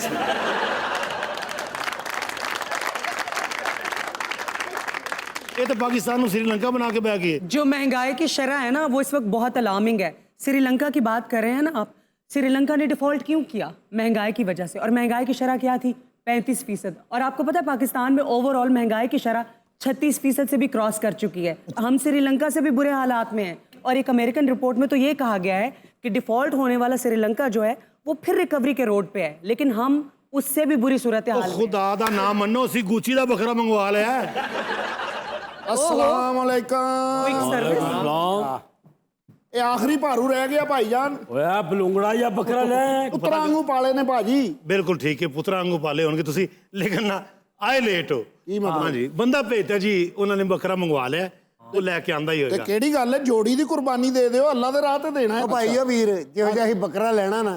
ਇਹ ਤਾਂ ਪਾਕਿस्तान ਨੂੰ श्रीलंका बना के बह गए। जो महंगाई की शरह है ना वो इस वक्त बहुत अलार्मिंग है। श्रीलंका की बात कर रहे हैं ना आप। श्रीलंका ने डिफॉल्ट क्यों किया महंगाई की वजह से और महंगाई की शरह क्या थी 35%। और आपको पता है पाकिस्तान में ओवरऑल महंगाई की शरह 36% से भी क्रॉस कर चुकी है। हम श्रीलंका से भी बुरे हालात में हैं और एक अमेरिकन रिपोर्ट में तो ये कहा गया है कि डिफॉल्ट होने वाला श्रीलंका जो है वो फिर रिकवरी के रोड पे है लेकिन हम उससे भी बुरी सूरत हाल में। खुदा दा नाम मनो ਅਸੀਂ ਗੁੱਚੀ ਦਾ ਬੱਕਰਾ ਮੰਗਵਾ ਲਿਆ। अस्सलाम वालेकुम। Quick service। सलाम। ਇਹ ਆਖਰੀ ਭਾਰੂ ਰਹਿ ਗਿਆ ਭਾਈਜਾਨ। ओए बलूंगड़ा या बकरा ले। ਪੁੱਤਰਾਂ ਵਾਂਗੂ ਪਾਲੇ ਨੇ ਭਾਜੀ। ਬਿਲਕੁਲ ਠੀਕ ਹੈ ਪੁੱਤਰਾਂ ਵਾਂਗੂ ਪਾਲੇ ਹੋਣਗੇ ਤੁਸੀਂ ਲੇਕਿਨ ਨਾ ਆਏ ਲੇਟ ਹੋ। ਕੀ ਮਤਲਬ? ਹਾਂਜੀ ਬੰਦਾ ਭੇਜਤਾ ਜੀ ਉਹਨਾਂ ਨੇ ਬੱਕਰਾ ਮੰਗਵਾ ਲਿਆ ਉਹ ਲੈ ਕੇ ਆਂਦਾ ਹੀ ਤੇ ਹੋਏਗਾ। ਕਿਹੜੀ ਗੱਲ ਹੈ ਜੋੜੀ ਦੀ ਕੁਰਬਾਨੀ ਦੇ ਦਿਓ ਅੱਲਾ ਦੇ ਰਾਹ ਤੇ ਦੇਣਾ ਹੈ ਉਹ ਭਾਈ ਉਹ ਵੀਰ ਜਿਹੋ ਜਿਹਾ ਅਸੀਂ ਬੱਕਰਾ ਲੈਣਾ ਨਾ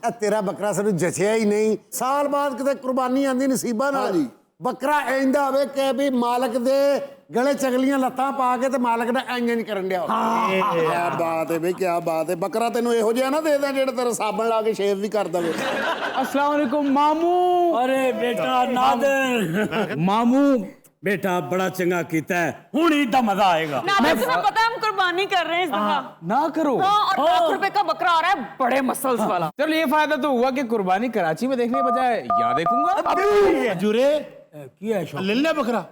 ਇਹ ਤੇਰਾ ਬੱਕਰਾ ਸਾਨੂੰ ਜਚਿਆ ਹੀ ਨਹੀਂ। ਸਾਲ ਬਾਅਦ ਕਿਤੇ ਕੁਰਬਾਨੀ ਆਂਦੀ ਨਸੀਬਾਂ ਨਾਲ। ਬੱਕਰਾ ਐਂਦਾ ਹੋਵੇ ਕਿ ਵੀ ਮਾਲਕ ਦੇ ਗਲੇ ਚਗਲੀਆਂ ਲੱਤਾਂ ਪਾ ਕੇ ਤੇ ਮਾਲਕ ਦਾ ਇੰਜ ਕਰਨ ਡਿਆ ਕੀ ਬਾਤ ਹੈ ਬਈ, ਕੀ ਬਾਤ ਹੈ। ਬੱਕਰਾ ਤੈਨੂੰ ਇਹੋ ਜਿਹਾ ਨਾ ਦੇ ਦਾਂ ਜਿਹੜਾ ਤੇਰਾ ਸਾਬਣ ਲਾ ਕੇ ਸ਼ੇਵ ਵੀ ਕਰ ਦਵੇ। अस्सलाम वालेकुम मामू। अरे बेटा नादर मामू बेटा बड़ा चंगा कीता है, हुण ईद दा मजा आएगा। नादर तुम्हें पता है हम कुर्बानी कर रहे हैं इस दफा। ना करो। हाँ, और ₹1,00,000 का बकरा आ रहा है, बड़े मसल्स वाला। चलो ये फायदा तो हुआ कि कुर्बानी कराची में देखने के बजाय यहाँ देखूंगा। जुरे की है शौक? ले लिया बकरा।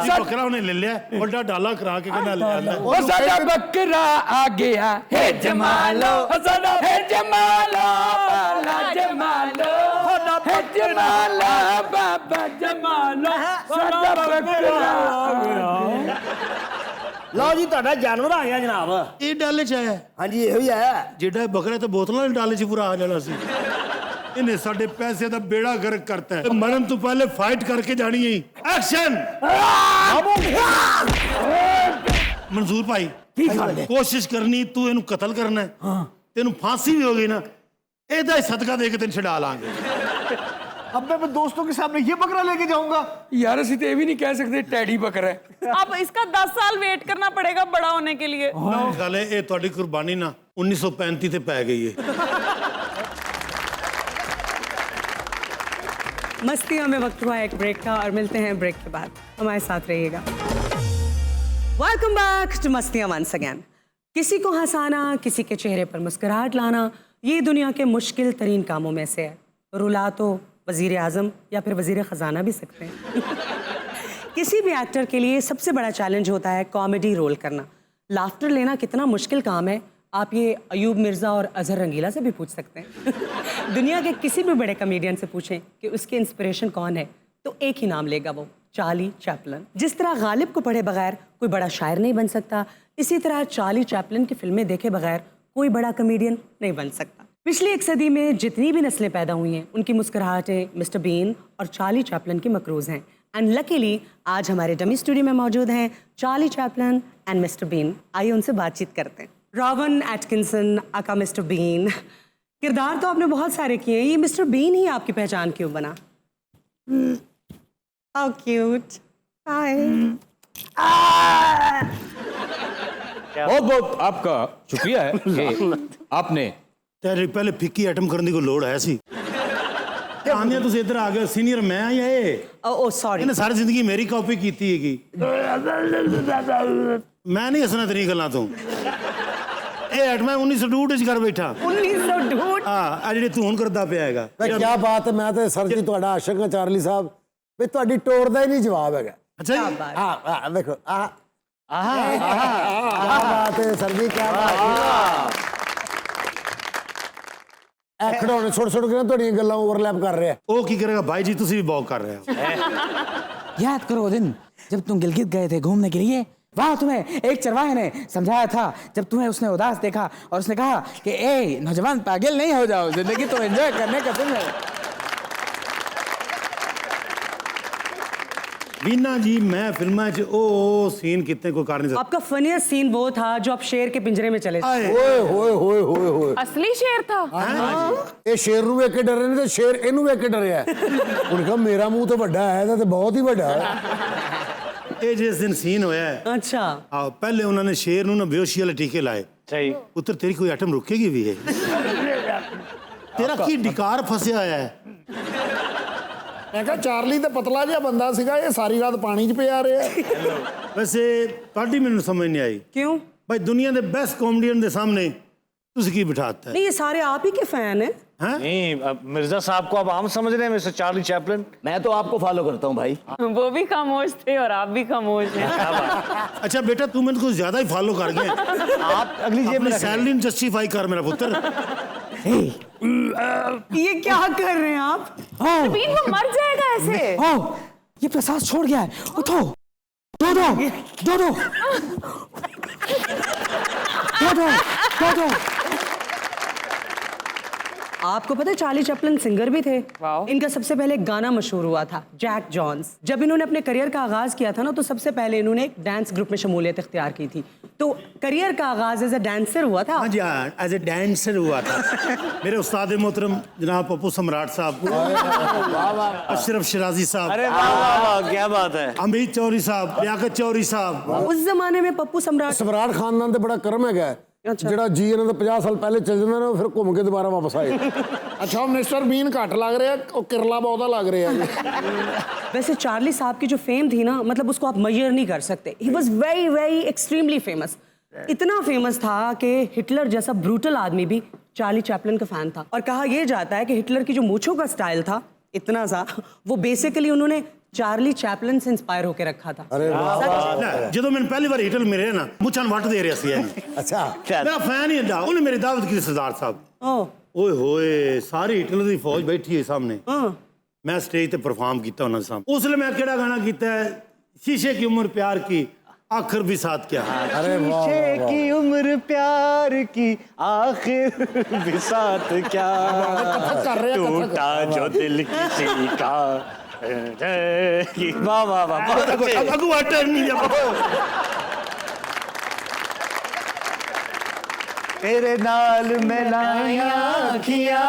जी बकरा उन्हें ले लिया, बड़ा डाला करा के कहना ले आंदा। ओ साडा बकरा आ गया है जमालो, है जमालो बाला जमालो, है जमालो बाबा जमालो, साडा बकरा आ गया। ਲਓ ਜੀ ਤੁਹਾਡਾ ਜਾਨਵਰ ਆ ਗਿਆ ਜਨਾਬ। ਇਹ ਡਾਲੇ ਚ ਆਇਆ। ਹਾਂਜੀ ਇਹੋ ਹੀ ਆਇਆ। ਜਿਹੜਾ ਬਕਰਾ ਤੇ ਬੋਤਲਾਂ ਵਾਲੇ ਡਾਲੇ ਚ ਪੂਰਾ ਆ ਜਾਣਾ ਸੀ। ਇਹਨੇ ਸਾਡੇ ਪੈਸੇ ਦਾ ਬੇੜਾ ਗਰਕ ਕਰਤਾ ਹੈ। ਮਰਨ ਤੋਂ ਪਹਿਲੇ ਫਾਈਟ ਕਰਕੇ ਜਾਣੀ ਹੈ। ਐਕਸ਼ਨ। ਮਨਜ਼ੂਰ ਭਾਈ ਕੋਸ਼ਿਸ਼ ਕਰਨੀ ਤੂੰ ਇਹਨੂੰ ਕਤਲ ਕਰਨਾ ਹੈ। ਤੈਨੂੰ ਫਾਂਸੀ ਵੀ ਹੋ ਗਈ ਨਾ, ਇਹਦਾ ਹੀ ਸਦਕਾ ਦੇ ਕੇ ਤੈਨੂੰ ਛਡਾ ਲਾਂਗੇ। अब मैं दोस्तों के सामने ये बकरा लेके जाऊंगा। यार ਅਸੀਂ ਤੇ ਇਹ ਵੀ ਨਹੀਂ ਕਹਿ ਸਕਦੇ ਟੈਡੀ ਬੱਕਰਾ ਹੈ। अब इसका 10 साल वेट करना पड़ेगा बड़ा होने के लिए। ਗੱਲ ਇਹ ਤੁਹਾਡੀ ਕੁਰਬਾਨੀ ਨਾ 1935 ਤੇ ਪੈ ਗਈ ਹੈ। मस्तियों में वक्त हुआ एक ब्रेक का और मिलते हैं ब्रेक के बाद। हमारे साथ रहिएगा। Welcome back to Mastiyaan once again. किसी को हंसाना, किसी के चेहरे पर मुस्कुराहट लाना, ये दुनिया के मुश्किल तरीन कामों में से है। रुला तो वजीर आज़म या फिर वजीर ख़जाना भी सकते हैं। किसी भी एक्टर के लिए सबसे बड़ा चैलेंज होता है कॉमेडी रोल करना। लाफ्टर लेना कितना मुश्किल काम है, आप ये अयूब मिर्ज़ा और अजहर रंगीला से भी पूछ सकते हैं। दुनिया के किसी भी बड़े कमेडियन से पूछें कि उसके इंस्पिरेशन कौन है, तो एक ही नाम लेगा वो, चार्ली चैपलिन। जिस तरह गालिब को पढ़े बगैर कोई बड़ा शायर नहीं बन सकता, इसी तरह चार्ली चैपलिन की फिल्में देखे बगैर कोई बड़ा कमेडियन नहीं बन सकता। पिछली एक सदी में जितनी भी नस्लें पैदा हुई हैं, उनकी मुस्कुराहटें मिस्टर बीन और चार्ली चैपलिन की मकरूज़ हैं। एंड लकीली आज हमारे डमी स्टूडियो में मौजूद हैं Charlie Chaplin and Mister Bean. आइए उनसे बातचीत करते हैं। Rowan Atkinson aka Mister Bean, किरदार तो आपने बहुत सारे किए हैं, ये मिस्टर बीन ही आपकी पहचान क्यों बना? How cute. हाय। बहुत बहुत आपका शुक्रिया है कि आपने ਤੇਰੇ ਪਹਿਲੇ ਫਿੱਕੀ ਆਈਟਮ ਕਰਨ ਦੀ ਕੋਈ ਲੋੜ ਹੈ ਸੀ? ਆਂਦੇ ਤੁਸੀਂ ਇੱਧਰ ਆ ਗਏ, ਸੀਨੀਅਰ ਮੈਂ ਆ ਜਾਂ ਇਹ? Oh sorry. ਇਹਨੇ ਸਾਰੀ ਜ਼ਿੰਦਗੀ ਮੇਰੀ ਕਾਪੀ ਕੀਤੀ ਹੈਗੀ। ਮੈਂ ਨਹੀਂ ਹੱਸਣਾ ਤੇਰੀ ਗੱਲਾਂ ਤੋਂ। ਇਹ ਆਈਟਮ ਮੈਂ 1962 ਚ ਕਰ ਬੈਠਾ। 1962। ਹਾਂ ਆ ਜਿਹੜੇ ਤੂੰ ਹੁਣ ਕਰਦਾ ਪਿਆ ਹੈਗਾ। ਕੀ ਬਾਤ ਹੈ। ਮੈਂ ਤੇ ਸਰ ਜੀ ਤੁਹਾਡਾ ਆਸ਼ਿਕ ਹਾਂ ਚਾਰਲੀ ਸਾਹਿਬ, ਵੀ ਤੁਹਾਡੀ ਟੋਰ ਦਾ ਹੀ ਨਹੀਂ ਜਵਾਬ ਹੈਗਾ। ਅੱਛਾ ਜੀ। ਹਾਂ ਦੇਖੋ ਕੀ ਬਾਤ ਹੈ ਸਰ ਜੀ, ਕੀ ਬਾਤ। ਇਹ ਖੜੋਣੇ ਛੋੜ ਛੋੜ ਕੇ ਨਾ ਤੁਹਾਡੀਆਂ ਗੱਲਾਂ ਓਵਰਲੈਪ ਕਰ ਰਿਹਾ। ਉਹ ਕੀ ਕਰੇਗਾ ਭਾਈ ਜੀ, ਤੁਸੀਂ ਵੀ ਬੌਕ ਕਰ ਰਹੇ ਹੋ। याद करो वो दिन जब तुम गिलगित गए थे घूमने के लिए, वहां तुम्हें एक चरवाहे ने समझाया था जब तुम्हें उसने उदास देखा और उसने कहा कि ए नौजवान पागल नहीं हो जाओ, जिंदगी तो एंजॉय करने का दिन है। बीना जी मैं फिल्मा च ओ सीन कितने को कर नहीं सकता। आपका फनीस्ट सीन वो था जो आप शेर के पिंजरे में चले थे। ਓਏ ਹੋਏ ਹੋਏ ਹੋਏ ਹੋਏ। असली शेर था। ਇਹ ਸ਼ੇਰ ਨੂੰ ਵੇਖ ਕੇ ਡਰੇ ਨਹੀਂ ਤੇ ਸ਼ੇਰ ਇਹਨੂੰ ਵੇਖ ਕੇ ਡਰਿਆ। ਉਹਨੇ ਕਿਹਾ ਮੇਰਾ ਮੂੰਹ ਤਾਂ ਵੱਡਾ ਹੈ, ਇਹਦਾ ਤਾਂ ਬਹੁਤ ਹੀ ਵੱਡਾ ਹੈ। ਇਹ ਜਿਸ ਦਿਨ ਸੀਨ ਹੋਇਆ ਹੈ, अच्छा। ਆ ਪਹਿਲੇ ਉਹਨਾਂ ਨੇ ਸ਼ੇਰ ਨੂੰ ਨਾ ਬੇਹੋਸ਼ੀ ਵਾਲੇ ਟੀਕੇ ਲਾਏ। सही। ਉੱਤਰ ਤੇਰੀ ਕੋਈ ਆਈਟਮ ਰੁਕੇਗੀ ਵੀ ਹੈ? ਤੇਰਾ ਕੀ ਡਿਕਾਰ ਫਸਿਆ ਹੋਇਆ ਹੈ? ਮੈਂ ਕਿਹਾ ਚਾਰਲੀ ਤੇ ਪਤਲਾ ਜਿਹਾ ਬੰਦਾ ਸੀਗਾ, ਇਹ ਸਾਰੀ ਰਾਤ ਪਾਣੀ 'ਚ ਪਿਆ ਰਿਹਾ। ਵੈਸੇ ਤੁਹਾਡੀ ਮੈਨੂੰ ਸਮਝ ਨਹੀਂ ਆਈ क्यों? ਭਾਈ, ਦੁਨੀਆ ਦੇ ਬੈਸਟ ਕਾਮੇਡੀਅਨ ਦੇ ਸਾਹਮਣੇ ਤੁਸੀਂ ਕੀ ਬਿਠਾਤਾ ਹੈ? नहीं, ये सारे आप ही के फैन हैं। हैं? नहीं, अब मिर्जा साहब को अब हम समझ रहे हैं मिस्टर चार्ली चैपलिन। मैं तो आपको फॉलो करता हूँ भाई। वो भी खामोश थे और आप भी खामोश हैं। अच्छा बेटा तू मैंने कुछ ज्यादा ही फॉलो कर गया। आप अगली जेब में अपनी रखें। सैलरी जस्टिफाई कर मेरा पुत्र। ये क्या कर रहे हैं आप? बीन वो मर जाएगा ऐसे। ओ ये प्रसाद छोड़ गया है, उठो दो दो दो दो दो दो दो दो। आपको पता है चार्ली चैपलिन सिंगर भी थे। इनका सबसे पहले एक गाना मशहूर हुआ था, जैक जॉन्स। जब इन्होंने अपने करियर का आगाज किया था ना, तो सबसे पहले इन्होंने एक डांस ग्रुप में शमूलियत इख्तियार की थी। तो करियर का आगाज एज अ डांसर हुआ था। हाँ जी, हाँ, एज ए डांसर हुआ था। मेरे उस्ताद मोहतरम जनाब पप्पू सम्राट साहब, अशरफ शराजी साहब, अरे वाह वाह वाह, क्या बात है। अमित चौधरी साहब, लियाकत चौधरी साहब। उस जमाने में पप्पू सम्राट ਸਮਰਾਟ ਖਾਨਦਾਨ ਤੇ ਬੜਾ ਕਰਮ ਹੈਗਾ ਜਿਹੜਾ ਜੀ ਇਹਨਾਂ ਦਾ 50 ਸਾਲ ਪਹਿਲੇ ਚੱਲ ਜਾਂਦਾ ਨਾ, ਉਹ ਫਿਰ ਘੁੰਮ ਕੇ ਦੁਬਾਰਾ ਵਾਪਸ ਆਏ। ਅੱਛਾ, ਉਹ ਮਿਸਟਰ ਬੀਨ ਘੱਟ ਲੱਗ ਰਿਹਾ, ਉਹ ਕਿਰਲਾ ਬਹੁਤਾ ਲੱਗ ਰਿਹਾ ਜੀ। वैसे चार्ली साहब की जो फेम थी ना, मतलब उसको आप मेजर नहीं कर सकते। He was very very extremely famous. इतना फेमस था कि हिटलर जैसा ब्रूटल आदमी भी चार्ली चैपलिन का फैन था। और कहा यह जाता है कि हिटलर की जो मूंछों का स्टाइल था इतना सा, वो बेसिकली उन्होंने चार्ली चैपलिन से इंस्पायर होकर रखा था। अरे वाह। ਜਦੋਂ ਮੈਨੂੰ ਪਹਿਲੀ ਵਾਰ ਹਿਟਲਰ ਮਿਲੇ ਨਾ, ਮੁੱਛਾਂ ਵੱਟ ਦੇ ਰਿਹਾ ਸੀ ਇਹ। ਅੱਛਾ, ਮੇਰਾ ਫੈਨ ਹੀ ਹੁੰਦਾ। ਉਹਨੇ ਮੇਰੀ ਦਾਵਤ ਕੀਤੀ ਸਰਦਾਰ ਸਾਹਿਬ। ओह, ਓਏ ਹੋਏ, ਸਾਰੀ ਹਿਟਲਰ ਦੀ ਫੌਜ ਬੈਠੀ ਹੈ ਸਾਹਮਣੇ। हाँ। ਮੈਂ ਸਟੇਜ ਤੇ ਪਰਫਾਰਮ ਕੀਤਾ ਉਹਨਾਂ ਦੇ ਸਾਹਮਣੇ। ਉਸ ਵੇਲੇ ਮੈਂ ਕਿਹੜਾ ਗਾਣਾ ਕੀਤਾ ਹੈ? शीशे की उम्र प्यार की, आखिर भी साथ क्या। अरे वाह, शीशे की उम्र प्यार की, आखिर भी साथ क्या, टूटा जो दिल किसी का। वाह वाह वाह, बहुत अच्छे। अगुआ टर्न नहीं जब तेरे नाल मैं लाया अखियां,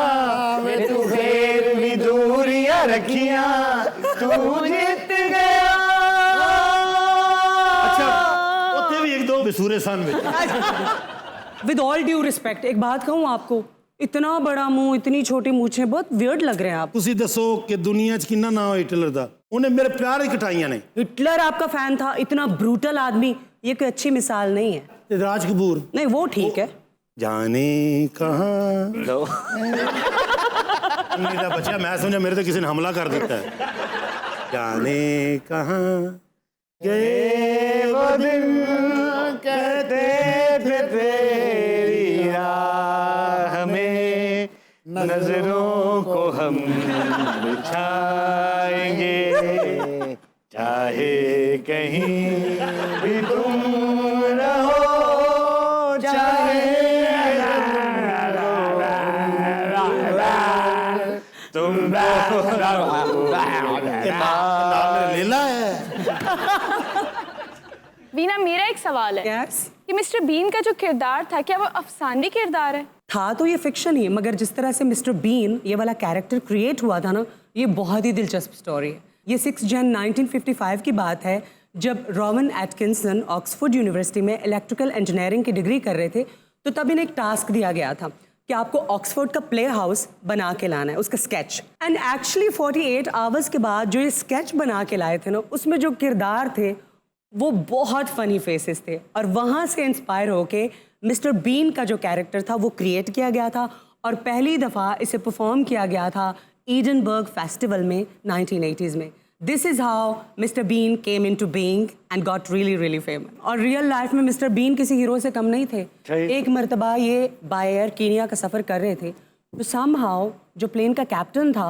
मैं तू फेर भी दूरियां रखियां, तू जीत गया। अच्छा, ਉੱਥੇ ਵੀ ਇੱਕ ਦੋ बेसूरे सन ਵਿੱਚ। विद ऑल ड्यू रिस्पेक्ट, एक बात कहूँ आपको, इतना बड़ा मुंह, इतनी छोटी मूछें, बहुत वियर्ड लग रहे हैं आप। ਤੁਸੀਂ ਦੱਸੋ कि दुनिया 'ਚ ਕਿੰਨਾ ਨਾਮ ਹਿਟਲਰ ਦਾ? ਉਹਨੇ ਮੇਰੇ ਪਿਆਰ ਹੀ ਕਟਾਈਆਂ ਨੇ। हिटलर आपका फैन था, इतना ब्रूटल आदमी, ये कोई अच्छी मिसाल नहीं है। ਤੇ ਰਾਜ ਕਪੂਰ नहीं, वो ठीक है। जाने कहाँ मेरा बच्चा, मैं समझा मेरे तो किसी ने हमला कर देता है। जाने कहाँ गए वो दिन, कहते थे तेरी राह में नजरों को हम बिछाएंगे, चाहे कहीं भी तुम रहो, चाहे तुम लीला है। वीना, मेरा एक सवाल है Yes? कि मिस्टर बीन का जो किरदार था, क्या वो अफसानवी किरदार है? था तो ये फिक्शन ही, मगर जिस तरह से मिस्टर बीन ये वाला कैरेक्टर क्रिएट हुआ था ना, ये बहुत ही दिलचस्प स्टोरी है। ये 6 जन 1955 की बात है, जब रॉबर्ट एटकिंसन ऑक्सफोर्ड यूनिवर्सिटी में इलेक्ट्रिकल इंजीनियरिंग की डिग्री कर रहे थे, तो तब इन्हें एक टास्क दिया गया था कि आपको ऑक्सफोर्ड का प्ले हाउस बना के लाना है, उसका स्केच। एंड एक्चुअली 48 आवर्स के बाद जो ये स्केच बना के लाए थे ना, उसमें जो किरदार थे वो बहुत फनी फेसेस थे। और वहाँ से इंस्पायर होके मिस्टर बीन का जो कैरेक्टर था वो क्रिएट किया गया था, और पहली दफ़ा इसे परफॉर्म किया गया था एडिनबर्ग फेस्टिवल में 1980s में। This is how Mister Bean came into being and got really really famous. और रियल लाइफ में मिस्टर बीन किसी हीरो से कम नहीं थे। एक मरतबा ये बाय एयर कीनिया का सफ़र कर रहे थे, तो समहाउ जो प्लेन का कैप्टन था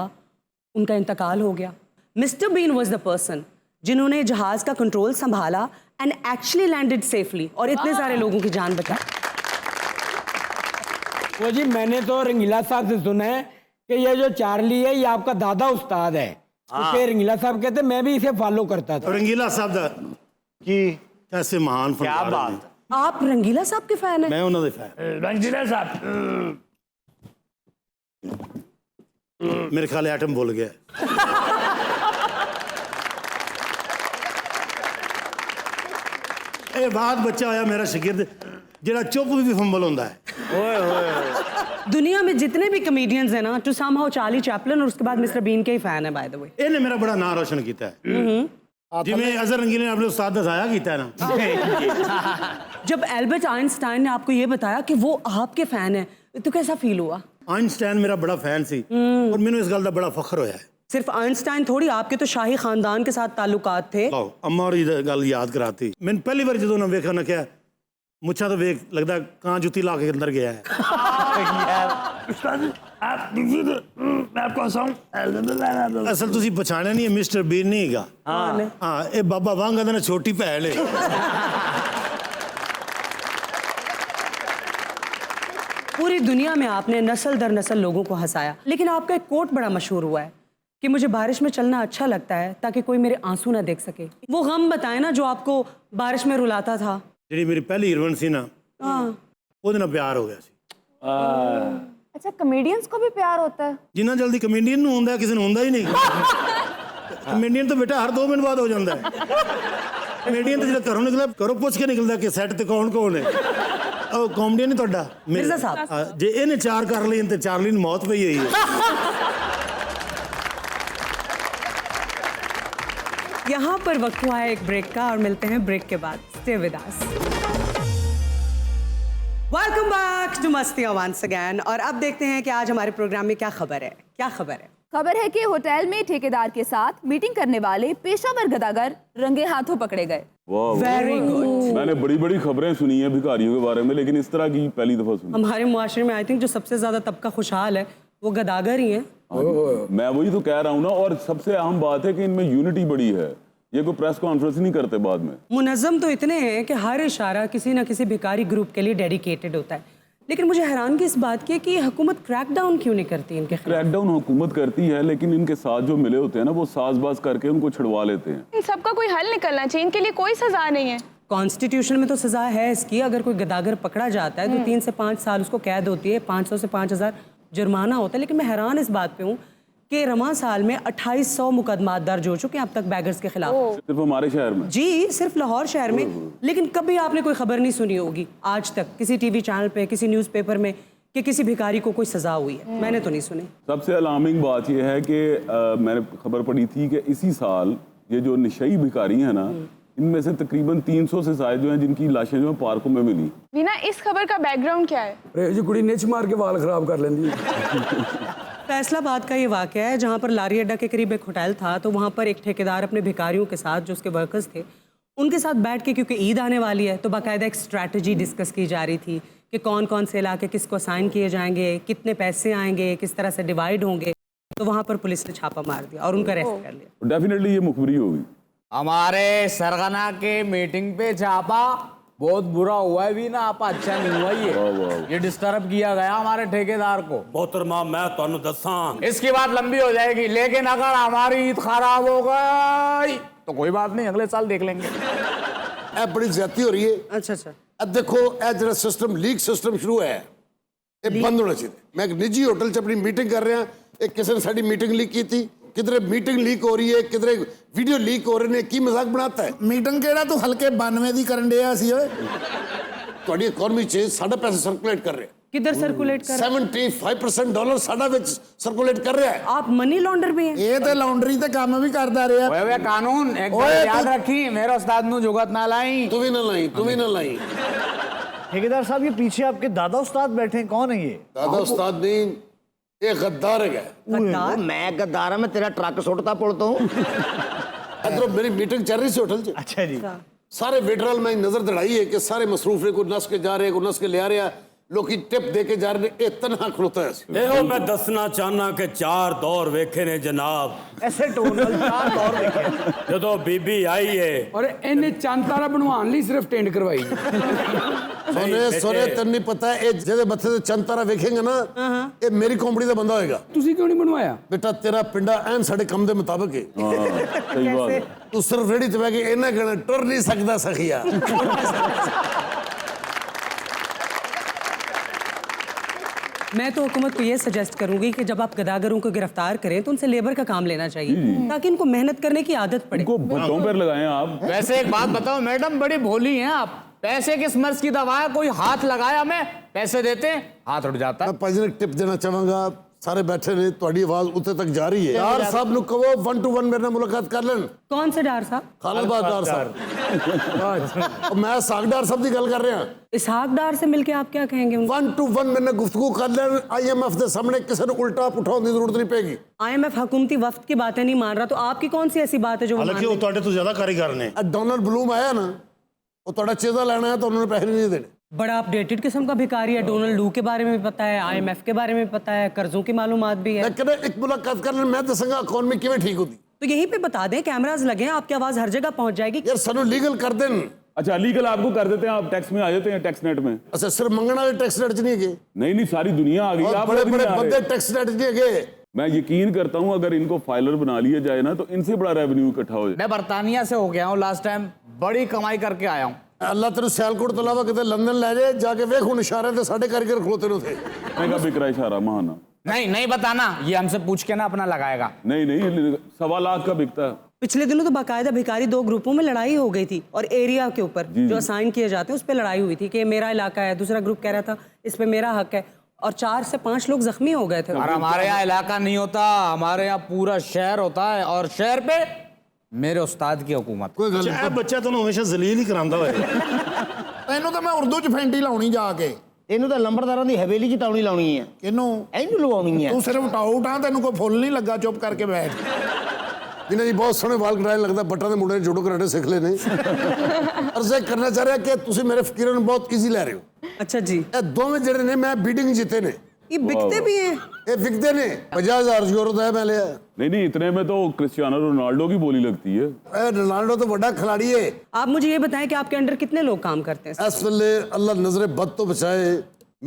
उनका इंतकाल हो गया। Mister Bean was the person जिन्होंने जहाज का कंट्रोल संभाला एंड एक्चुअली लैंडेड सेफली, और इतने सारे लोगों की जान बचाई। वो जी, मैंने तो रंगीला साहब से सुना है कि ये जो चार्ली है ये आपका दादा उस्ताद है। उसे रंगीला साहब कहते, मैं भी इसे फॉलो करता था। रंगीला साहब दा की कैसे महान फनकार बात। ने। आप रंगीला साहब के फैन हैं? मैं उन्होंने फैन। रंजीला साहब, मेरे ख्याल एटम भूल गया। ਇਹ ਬਾਅਦ ਬੱਚਾ ਹੋਇਆ ਮੇਰਾ ਸ਼ਾगिर्द ਜਿਹੜਾ ਚੁੱਪ ਵੀ ਫੰਬਲ ਹੁੰਦਾ ਹੈ। दुनिया में जितने भी कमेडियंस हैं ना, टू समहाउ चार्ली चैपलिन और उसके बाद मिस्टर बीन के ही फैन है, बाय द वे। ਇਹਨੇ ਮੇਰਾ ਬੜਾ ਨਾਂ ਰੋਸ਼ਨ ਕੀਤਾ ਹੈ। ਜਿਵੇਂ ਅਜ਼ਹਰ ਰੰਗੀਲੇ ਨੇ ਆਪਣੇ ਉਸਤਾਦ ਦਾ ਜ਼ਾਇਆ ਕੀਤਾ ਹੈ ਨਾ। जब एल्बर्ट आइंस्टाइन ने आपको ये बताया कि वो आपके फैन है, तो कैसा फील हुआ? ਆਇਨਸਟਾਈਨ ਮੇਰਾ ਬੜਾ ਫੈਨ ਸੀ, ਔਰ ਮੈਨੂੰ ਇਸ ਗੱਲ ਦਾ ਬੜਾ ਫਖਰ ਹੋਇਆ ਹੈ। सिर्फ आइंस्टाइन थोड़ी, आपके तो शाही खानदान के साथ ताल्लुकात थे। ਲਓ, ਅੰਮਾ ਹੋਰੀ ਦੀ ਗੱਲ ਯਾਦ ਕਰਾਤੀ। ਮੈਨੂੰ ਪਹਿਲੀ ਵਾਰ ਜਦੋਂ ਉਹਨਾਂ ਵੇਖਿਆ ਨਾ ਕਿਹਾ, ਮੁੱਛਾਂ ਤੋਂ ਵੇਖ ਲੱਗਦਾ ਕਾਂ ਜੁੱਤੀ ਲਾ ਕੇ ਅੰਦਰ ਗਿਆ ਹੈ। ਅਸਲ ਤੁਸੀਂ ਪਛਾਣਿਆ ਨਹੀਂ, ਮਿਸਟਰ ਬੀਨ ਨਹੀਂ ਹੈਗਾ। ਹਾਂ, ਇਹ ਬਾਬਾ ਵਾਂਗਾ ਦਾ ਨਾ ਛੋਟੀ ਭੈਣ ਹੈ। पूरी पूरी दुनिया में आपने नस्ल दर नस्ल लोगों को हंसाया, लेकिन आपका एक कोट बड़ा मशहूर हुआ है कि मुझे बारिश में चलना अच्छा लगता है ताकि कोई मेरे आंसू ना देख सके। वो गम बताए ना जो आपको बारिश में रुलाता था। ਜਿਹੜੀ ਮੇਰੀ ਪਹਿਲੀ ਹੀਰੋਇਨ ਸੀ ਨਾ, ਉਹਦੇ ਨਾਲ ਪਿਆਰ ਹੋ ਗਿਆ ਸੀ। अच्छा, कॉमेडियंस को भी प्यार होता है? ਜਿੰਨਾ ਜਲਦੀ ਕਮੇਡੀਅਨ ਨੂੰ ਹੁੰਦਾ ਕਿਸੇ ਨੂੰ ਹੁੰਦਾ ਹੀ ਨਹੀਂ। ਕਮੇਡੀਅਨ ਤਾਂ ਬੇਟਾ ਹਰ 2 ਮਿੰਟ ਬਾਅਦ ਹੋ ਜਾਂਦਾ ਹੈ। ਕਮੇਡੀਅਨ ਤਾਂ ਜਿਹੜਾ ਘਰੋਂ ਨਿਕਲਦਾ, ਘਰੋਂ ਪੁੱਛ ਕੇ ਨਿਕਲਦਾ ਕਿ ਸੈੱਟ ਤੇ ਕੌਣ ਕੌਣ ਹੈ। ਉਹ ਕਾਮੇਡੀਅਨ ਨਹੀਂ ਤੁਹਾਡਾ ਮਿਰਜ਼ਾ ਸਾਹਿਬ। ਜੇ ਇਹਨੇ 4 ਕਰ ਲਈ ਤੇ ਚਾਰਲੀ ਨੂੰ ਮੌਤ ਪਈ ਹੋਈ ਹੈ। यहाँ पर वक्त हुआ है एक ब्रेक का और मिलते हैं ब्रेक के बाद। Stay with us. Welcome back to Masti once again. और अब देखते हैं कि आज हमारे प्रोग्राम में क्या खबर है। क्या खबर है? खबर है कि होटल में ठेकेदार के साथ मीटिंग करने वाले पेशावर गदागर रंगे हाथों पकड़े गए। Very good. मैंने बड़ी बड़ी खबरें सुनी है भिखारियों के बारे में, लेकिन इस तरह की पहली दफा सुनी। हमारे मुआशरे में आई थिंक जो सबसे ज्यादा तबका खुशहाल है वो गदागर ही है। मैं वही तो कह रहा हूँ ना। और सबसे अहम बात है कि इनमें यूनिटी बड़ी है। ये कोई प्रेस कॉन्फ्रेंस नहीं करते बाद में। मुनज़्ज़म तो इतने हैं कि हर इशारा किसी न किसी भिखारी ग्रुप के लिए डेडिकेटेड होता है। लेकिन मुझे हैरानगी इस बात की है कि हुकूमत क्रैकडाउन क्यों नहीं करती इनके खिलाफ? क्रैकडाउन हुकूमत करती है, लेकिन इनके साथ जो मिले होते हैं ना, वो साजबाज करके उनको छुड़वा लेते हैं। इन सबका कोई हल निकलना चाहिए, इनके लिए कोई सजा नहीं है। कॉन्स्टिट्यूशन में तो सजा है इसकी। अगर कोई गदागर पकड़ा जाता है तो 3 से 5 साल उसको कैद होती है, 500 से 5000 जुर्माना होता है। लेकिन मैं हैरान इस बात पे हूँ कि रमा साल में 2800 मुकदमात दर्ज हो चुके हैं अब तक बैगर्स के खिलाफ। सिर्फ हमारे शहर में? जी, सिर्फ लाहौर शहर में। लेकिन कभी आपने कोई खबर नहीं सुनी होगी आज तक किसी टीवी चैनल पे, किसी न्यूज़पेपर में कि किसी भिखारी को कोई सजा हुई है। मैंने तो नहीं सुनी। सबसे अलार्मिंग बात यह है कि मैंने खबर पढ़ी थी कि इसी साल ये जो नशई भिखारी हैं ना, इनमें से तकरीबन 300 से ज्यादा जो हैं जिनकी लाशें जो है पार्कों में मिली। वीना, इस खबर का बैकग्राउंड क्या है? जी कुड़ी निच मार के वाल खराब कर लेंदी। फैसलाबाद का ये वाक़या है जहाँ पर लारी अड्डा के करीब एक होटल था। तो वहाँ पर एक ठेकेदार अपने भिखारियों के साथ, जो उसके वर्कर्स थे, उनके साथ बैठ के, क्योंकि ईद आने वाली है तो बाकायदा एक स्ट्रैटेजी डिस्कस की जा रही थी कि कौन कौन से इलाके किसको असाइन किए जाएंगे, कितने पैसे आएंगे, किस तरह से डिवाइड होंगे। तो वहाँ पर पुलिस ने छापा मार दिया और उनका अरेस्ट कर लिया। डेफिनेटली ये मुखबरी होगी। हमारे सरगना के मीटिंग पे छापा बहुत बुरा हुआ है भी ना, आप अच्छा नहीं हुआ ये डिस्टर्ब किया गया हमारे ठेकेदार को। मोहतरमा मैं तुहानू दसां, इसकी बात लंबी हो जाएगी, लेकिन अगर हमारी ईद खराब हो गई तो कोई बात नहीं, अगले साल देख लेंगे। ਇਹ ਬੜੀ ਜ਼ਿਆਦਤੀ ਹੋ ਰਹੀ ਹੈ। अच्छा अच्छा। ਇਹ ਦੇਖੋ, ਇਹ ਜਿਹੜਾ ਸਿਸਟਮ ਲੀਕ ਸਿਸਟਮ ਸ਼ੁਰੂ ਹੈ, ਇਹ ਬੰਦ ਹੋਣਾ ਚਾਹੀਦਾ। ਮੈਂ ਇੱਕ ਨਿੱਜੀ ਹੋਟਲ 'ਚ ਆਪਣੀ ਮੀਟਿੰਗ ਕਰ ਰਿਹਾ, ਇਹ ਕਿਸੇ ਨੇ ਸਾਡੀ ਮੀਟਿੰਗ ਲੀਕ ਕੀਤੀ। किधरे मीटिंग लीक हो रही है, किधरे वीडियो लीक हो रहे ने। की मजाक बनाता है? ਮੀਟਿੰਗ ਕਿਹੜਾ ਤੂੰ ਹਲਕੇ 92 ਦੀ ਕਰਨ ਡਿਆ ਸੀ ਓਏ। ਤੁਹਾਡੀ ਇਕਨੋਮੀ 'ਚ ਸਾਡਾ ਪੈਸਾ ਸਰਕੂਲੇਟ ਕਰ ਰਿਹਾ। किधर सर्कुलेट कर? 75% डॉलर साडा विच सर्कुलेट कर रहा है। आप मनी लॉन्डर भी हैं? ਇਹ ਤੇ ਲਾਉਂਡਰੀ ਤੇ ਕੰਮ ਵੀ ਕਰਦਾ ਰਿਹਾ। ओए कानून एक बार याद रखी, मेरे उस्ताद नु जुगत ना लाई। तू भी ना लाई, तू भी ना लाई। ठेकेदार साहब, ये पीछे आपके दादा उस्ताद बैठे हैं, कौन है ये? दादा उस्ताद नहीं, ये गद्दार है। गद्दार? मैं गद्दार हूं, मैं तेरा ट्रक सुटता पुल तो। इधर मेरी मीटिंग चल रही थी होटल 'ਚ। अच्छा जी। सारे वेटर मैं नजर दड़ाई है कि सारे मसरूफ ने, कोई नस के जा रहे, कोई नस के ले आ रहा, लोकी टिप दे के जा रहे। ये तनहा खड़ोता है। ਇਹੋ ਮੈਂ ਦੱਸਣਾ ਚਾਹਨਾ ਕਿ 4 ਦੌਰ ਵੇਖੇ ਨੇ ਜਨਾਬ। ऐसे टोनल 4 दौर देखे। ਜਦੋਂ ਬੀਬੀ ਆਈ ਏ और इन्हें चंद तारा बनवाने लिए सिर्फ टेंट करवाई। सोने सोने तेन नहीं पता है, ये जेदे मत्थे ते चंद तारा वेखेंगे ना, ये मेरी कंपनी का बंदा होएगा। तुसी क्यों नहीं बनवाया? बेटा तेरा पिंडा एन साडे कम दे मुताबिक है। सही बात है। तू सिर्फ रेडी ते बैठ के इन्ना कहना टुर नहीं सकदा सखिया। मैं तो हुकूमत को ये सजेस्ट करूंगी कि जब आप गदागरों को गिरफ्तार करें तो उनसे लेबर का काम लेना चाहिए ताकि इनको मेहनत करने की आदत पड़े। इनको भट्टों पर लगाएं आप। वैसे एक बात बताओ मैडम, बड़ी भोली हैं आप। पैसे किस मर्ज की दवा है, कोई हाथ लगाया हमें, पैसे देते हैं, हाथ उठ जाता है। मैं पाजी ने टिप देना चाहूंगा, सारे बैठे ने, तुम्हारी आवाज उत्ते तक जा रही है। डार साहब नु कहो 1 to 1 मेरे नाल मुलाकात कर लेन। कौन से डार साहब? खालिबाद डार साहब। मैं साग डार साहब की गल कर रहा। इसहाक डार से मिलके आप क्या कहेंगे? 1 to 1 मैंने गुफ्तगू कर लेन। IMF के सामने किसी ने उल्टा पुठा होने की जरूरत नहीं पेगी। IMF हुकूमती वफ्द की बातें नहीं मान रहा तो आपकी कौन सी ऐसी बात है जो वो ਹਾਲਾਂਕਿ ਉਹ ਤੁਹਾਡੇ ਤੋਂ ਜ਼ਿਆਦਾ ਕਾਰੀਗਰ ਨੇ। डोनाल्ड ब्लूम आया ना, वो थोड़ा चेजा लेना है तो उन्होंने पैसे नहीं देने। बड़ा अपडेटेड किस्म का भिखारी है। डोनाल्ड लू के बारे में भी पता है, IMF के बारे में भी पता है, कर्जों की मालूमात भी है। लेकिन एक मुलाकात कर लेन, मैं दसांगा इकोनॉमी किवें ठीक होती। तो यहीं पे बता दें, कैमरास लगे हैं, आपकी आवाज हर जगह पहुंच जाएगी। यार सानू लीगल कर देन, अच्छा लीगल आपको कर देते हैं, आप टैक्स में आ जाते हैं, टैक्स नेट में। अच्छा सिर्फ मंगण वाले टैक्स नेट च नहीं है? नहीं नहीं, सारी दुनिया आ गई। और आप बड़े लोग बड़े नहीं आ रहे। बंदे टैक्स नेट च नहीं है। मैं यकीन करता हूं अगर इनको फाइलर बना लिया जाए ना तो इनसे बड़ा रेवेन्यू इकट्ठा हो जाए। मैं बर्तानिया से हो गया हूँ लास्ट टाइम, बड़ी कमाई करके आया हूँ। अल्लाह तेरे सियालकोट तो अलावा कितने लंदन ले जाए, जाके वेख उन इशारे ते साडे कारीगर खलोते ने थे। मैं का बिकरा इशारा महाना। नहीं नहीं बताना, ये हमसे पूछ के ना अपना लगाएगा। नहीं नहीं, 1.25 लाख का बिकता है। पिछले दिनों तो बाकायदा भिखारी 2 ग्रुपों में लड़ाई हो गई थी और एरिया के ऊपर जो असाइन किए जाते हैं उस पर लड़ाई हुई थी कि ये मेरा इलाका है, दूसरा ग्रुप कह रहा था इस पे मेरा हक है, और 4 से 5 लोग जख्मी हो गए थे। और हमारे यहाँ इलाका नहीं होता, हमारे यहाँ पूरा शहर होता है, और शहर पे मेरे उस्ताद की हुकूमत। कोई गल ਇਹ ਬੱਚਾ ਤੁਹਾਨੂੰ ਹਮੇਸ਼ਾ ਜ਼ਲੀਲ ਹੀ ਕਰਾਂਦਾ ਹੋਇਆ। ਇਹਨੂੰ ਤਾਂ ਮੈਂ ਉਰਦੂ ਚ ਫੈਂਟੀ ਲਾਉਣੀ ਜਾ ਕੇ। ਇਹਨੂੰ ਤਾਂ ਲੰਬੜਦਾਰਾਂ ਦੀ ਹਵੇਲੀ 'ਚ ਟਾਉਣੀ ਲਾਉਣੀ ਹੈ। ਇਹਨੂੰ ਇਹਨੂੰ ਲਵਾਉਣੀ ਹੈ। ਤੂੰ ਸਿਰਫ ਟਾਊਟ ਆ, ਤੈਨੂੰ ਕੋਈ ਫੁੱਲ ਨਹੀਂ ਲੱਗਾ, ਚੁੱਪ ਕਰਕੇ ਬੈਠ। जिन्हें जी बहुत सोहने वाल कटाने लगता बट्टा के मुंडे ने जूडो कराटे सीख लेने। और से करना चाह रहा कि तुम मेरे फकीरों में बहुत इजी ले रहे हो। अच्छा जी, ये दोवें जड़े ने मैं बीडिंग जीते ने। ये बिकते भी हैं। ये बिकते ने 50,000 यूरो का मैं लिया। नहीं नहीं, इतने में तो क्रिस्टियानो रोनाल्डो की बोली लगती है। रोनाल्डो तो बड़ा खिलाड़ी है। आप मुझे ये बताएं कि आपके अंडर कितने लोग काम करते हैं? इस वेले अल्लाह नजरे बद तो बचाए,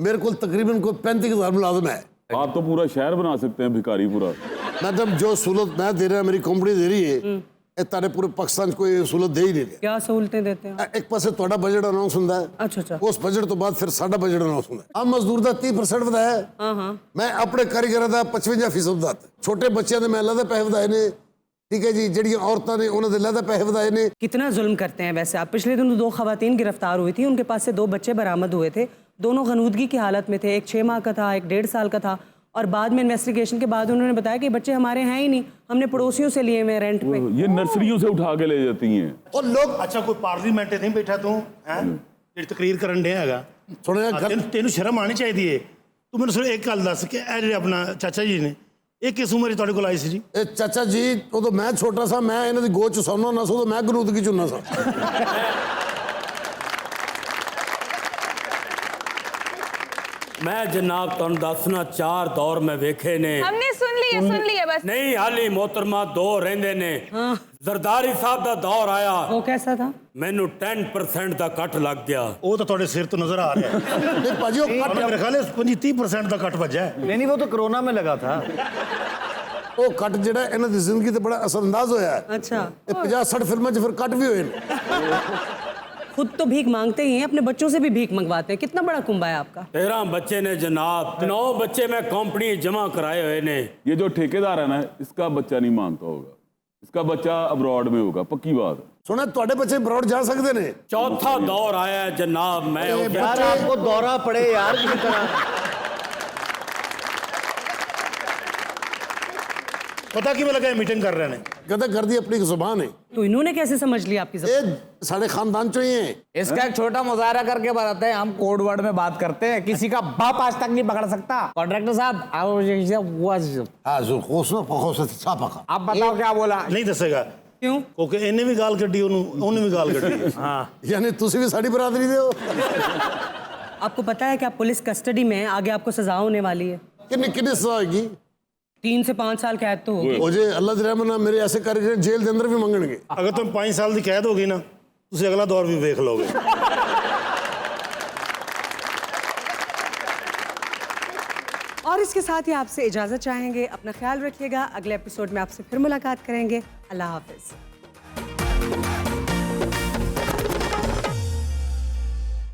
मेरे को तकरीबन कोई 35,000 मुलाजिम है। आप तो पूरा शहर बना सकते हैं भिखारी पूरा। मतलब जो सहूलत मैं दे रहा, मेरी कंपनी दे रही है, ये तारे पूरे पाकिस्तान को कोई सहूलत दे ही नहीं रही। क्या सहूलतें देते हैं? एक पासे ਤੁਹਾਡਾ ਬਜਟ ਅਨਾਉਂਸ ਹੁੰਦਾ ਹੈ। अच्छा। ਉਸ ਬਜਟ ਤੋਂ ਬਾਅਦ ਫਿਰ ਸਾਡਾ ਬਜਟ ਅਨਾਉਂਸ ਹੁੰਦਾ ਹੈ। ਆਮ ਮਜ਼ਦੂਰ ਦਾ 30% ਵਧਾਇਆ ਹੈ। हाँ। ਮੈਂ ਆਪਣੇ ਕਾਰੀਗਰਾਂ ਦਾ 55% ਵਧਾਤਾ। ਛੋਟੇ ਬੱਚਿਆਂ ਦੇ ਮੈਂ ਅਲੱਗ ਪੈਸੇ ਵਧਾਏ ਨੇ। ठीक है जी, ਜਿਹੜੀਆਂ ਔਰਤਾਂ ਨੇ ਉਹਨਾਂ ਦੇ ਅਲੱਗ ਪੈਸੇ ਵਧਾਏ ਨੇ। कितना जुल्म करते हैं वैसे आप। पिछले दिनों 2 खवातीन गिरफ्तार हुई थी, उनके पास से 2 बच्चे बरामद हुए थे, दोनों गनूदगी की हालत में थे। एक 6 माह का था, एक 1.5 साल का था, और बाद में इन्वेस्टिगेशन के बाद उन्होंने बताया कि बच्चे हमारे हैं ही नहीं, हमने पड़ोसियों से लिए हुए रेंट पे। ये नर्सरियों से उठा के ले जाती हैं। और लोग ਅੱਛਾ ਕੋਈ ਪਾਰਲੀਮੈਂਟ ਨਹੀਂ ਬੈਠਾ ਤੂੰ ਹੈ ਜਿਹੜੀ ਤਕਰੀਰ ਕਰਨ ਡਿਆ ਹੈਗਾ। ਥੋੜਾ ਜਿਹਾ ਤੈਨੂੰ ਸ਼ਰਮ ਆਣੀ ਚਾਹੀਦੀ ਏ। ਤੂੰ ਮੈਨੂੰ ਸਿਰਫ ਇੱਕ ਗੱਲ ਦੱਸ ਕਿ ਇਹ ਜਿਹੜੇ ਆਪਣਾ ਚਾਚਾ ਜੀ ਨੇ ਇਹ ਕਿਸ ਉਮਰ 'ਚ ਤੁਹਾਡੇ ਕੋਲ ਆਏ ਸੀ ਜੀ? ਇਹ ਚਾਚਾ ਜੀ ਉਦੋਂ ਮੈਂ ਛੋਟਾ ਸਾਂ, ਮੈਂ ਇਹਨਾਂ ਦੀ ਗੋਦ ਚ ਸੌਣਾ ਨਾ ਸੋ, ਮੈਂ ਗਨੂਦਗੀ ਚ ਹੁੰਨਾ ਸਾਂ। मैं जनाब तुम दसना 4 दौर में वेखे ने। हमने सुन लिए बस। नहीं हाली मोहतरमा 2 रहंदे ने। जरदारी साहब ਦਾ ਦੌਰ ਆਇਆ, वो कैसा था? ਮੈਨੂੰ 10% ਦਾ ਕੱਟ ਲੱਗ ਗਿਆ। ਉਹ ਤਾਂ ਤੁਹਾਡੇ ਸਿਰ ਤੋਂ ਨਜ਼ਰ ਆ ਰਿਹਾ ਹੈ। ਨਹੀਂ ਭਾਜੀ ਉਹ ਕੱਟ ਮੇਰੇ ਖਿਆਲ 25-30% ਦਾ ਕੱਟ ਵੱਜਾ ਹੈ। नहीं नहीं, वो तो कोरोना में लगा था। ਉਹ ਕੱਟ ਜਿਹੜਾ ਇਹਨਾਂ ਦੀ ਜ਼ਿੰਦਗੀ ਤੇ ਬੜਾ ਅਸਰਅੰਦਾਜ਼ ਹੋਇਆ ਹੈ। अच्छा, ਇਹ 50-60 ਫਿਲਮਾਂ 'ਚ ਫਿਰ ਕੱਟ ਵੀ ਹੋਏ ਨੇ। खुद तो भीख मांगते ही हैं, अपने बच्चों से भी भीख मंगवाते हैं। कितना बड़ा कुंभा है आपका? 13 बच्चे ने जनाब, 9 बच्चे मैं कंपनी जमा कराए हुए ने। ये जो ठेकेदार है ना, इसका बच्चा नहीं मांगता होगा, इसका बच्चा अब्रॉड में होगा, पक्की बात है। ਸੁਣਿਆ ਤੁਹਾਡੇ ਬੱਚੇ ਬਰੌਡ ਜਾ ਸਕਦੇ ਨੇ। चौथा दौर आया है जनाब, मैं हो गया। यार आपको दौरा पड़े यार किसी तरह। ਪਤਾ ਕਿਵੇਂ ਲੱਗਾ ਮੀਟਿੰਗ ਕਰ ਰਹੇ ਨੇ? कहते कर दी अपनी जुबान है। तो इन्होंने कैसे समझ लिया आपकी ज़बान? ये साढ़े खानदान चो ही हैं। इसका एक छोटा मुजाहरा करके बताते हैं, हम कोड वर्ड में बात करते हैं, किसी का बाप आज तक नहीं पकड़ सकता। कॉन्ट्रैक्टर साहब हाँ जो खोसना फखोसा छापा का। आप बताओ क्या बोला? ਨਹੀਂ ਦੱਸੇਗਾ क्यों? ਕਿਉਂਕਿ ਇਹਨੇ ਵੀ ਗਾਲ ਕੱਢੀ, ਉਹਨੇ ਵੀ ਗਾਲ ਕੱਢੀ। हाँ, यानी तुसी भी साड़ी बरादरी दे हो। आपको पता है कि आप पुलिस कस्टडी में हैं, आगे आपको सजा होने वाली है। कितनी सजा होगी? 3 से 5 साल कैद तो होगी। मुझे अल्लाह दी रहमत नाल मेरे ऐसे कारीगर जेल के अंदर भी मंगणगे। ਅਗਰ ਤੁਹਾਨੂੰ 5 ਸਾਲ ਦੀ ਕੈਦ ਹੋ ਗਈ ਨਾ, ਤੁਸੀਂ ਅਗਲਾ ਦੌਰ ਵੀ ਵੇਖ ਲਓਗੇ। और इसके साथ ही आपसे इजाज़त चाहेंगे। अपना ख्याल रखिएगा। अगले एपिसोड में आपसे फिर मुलाकात करेंगे। अल्लाह हाफिज़।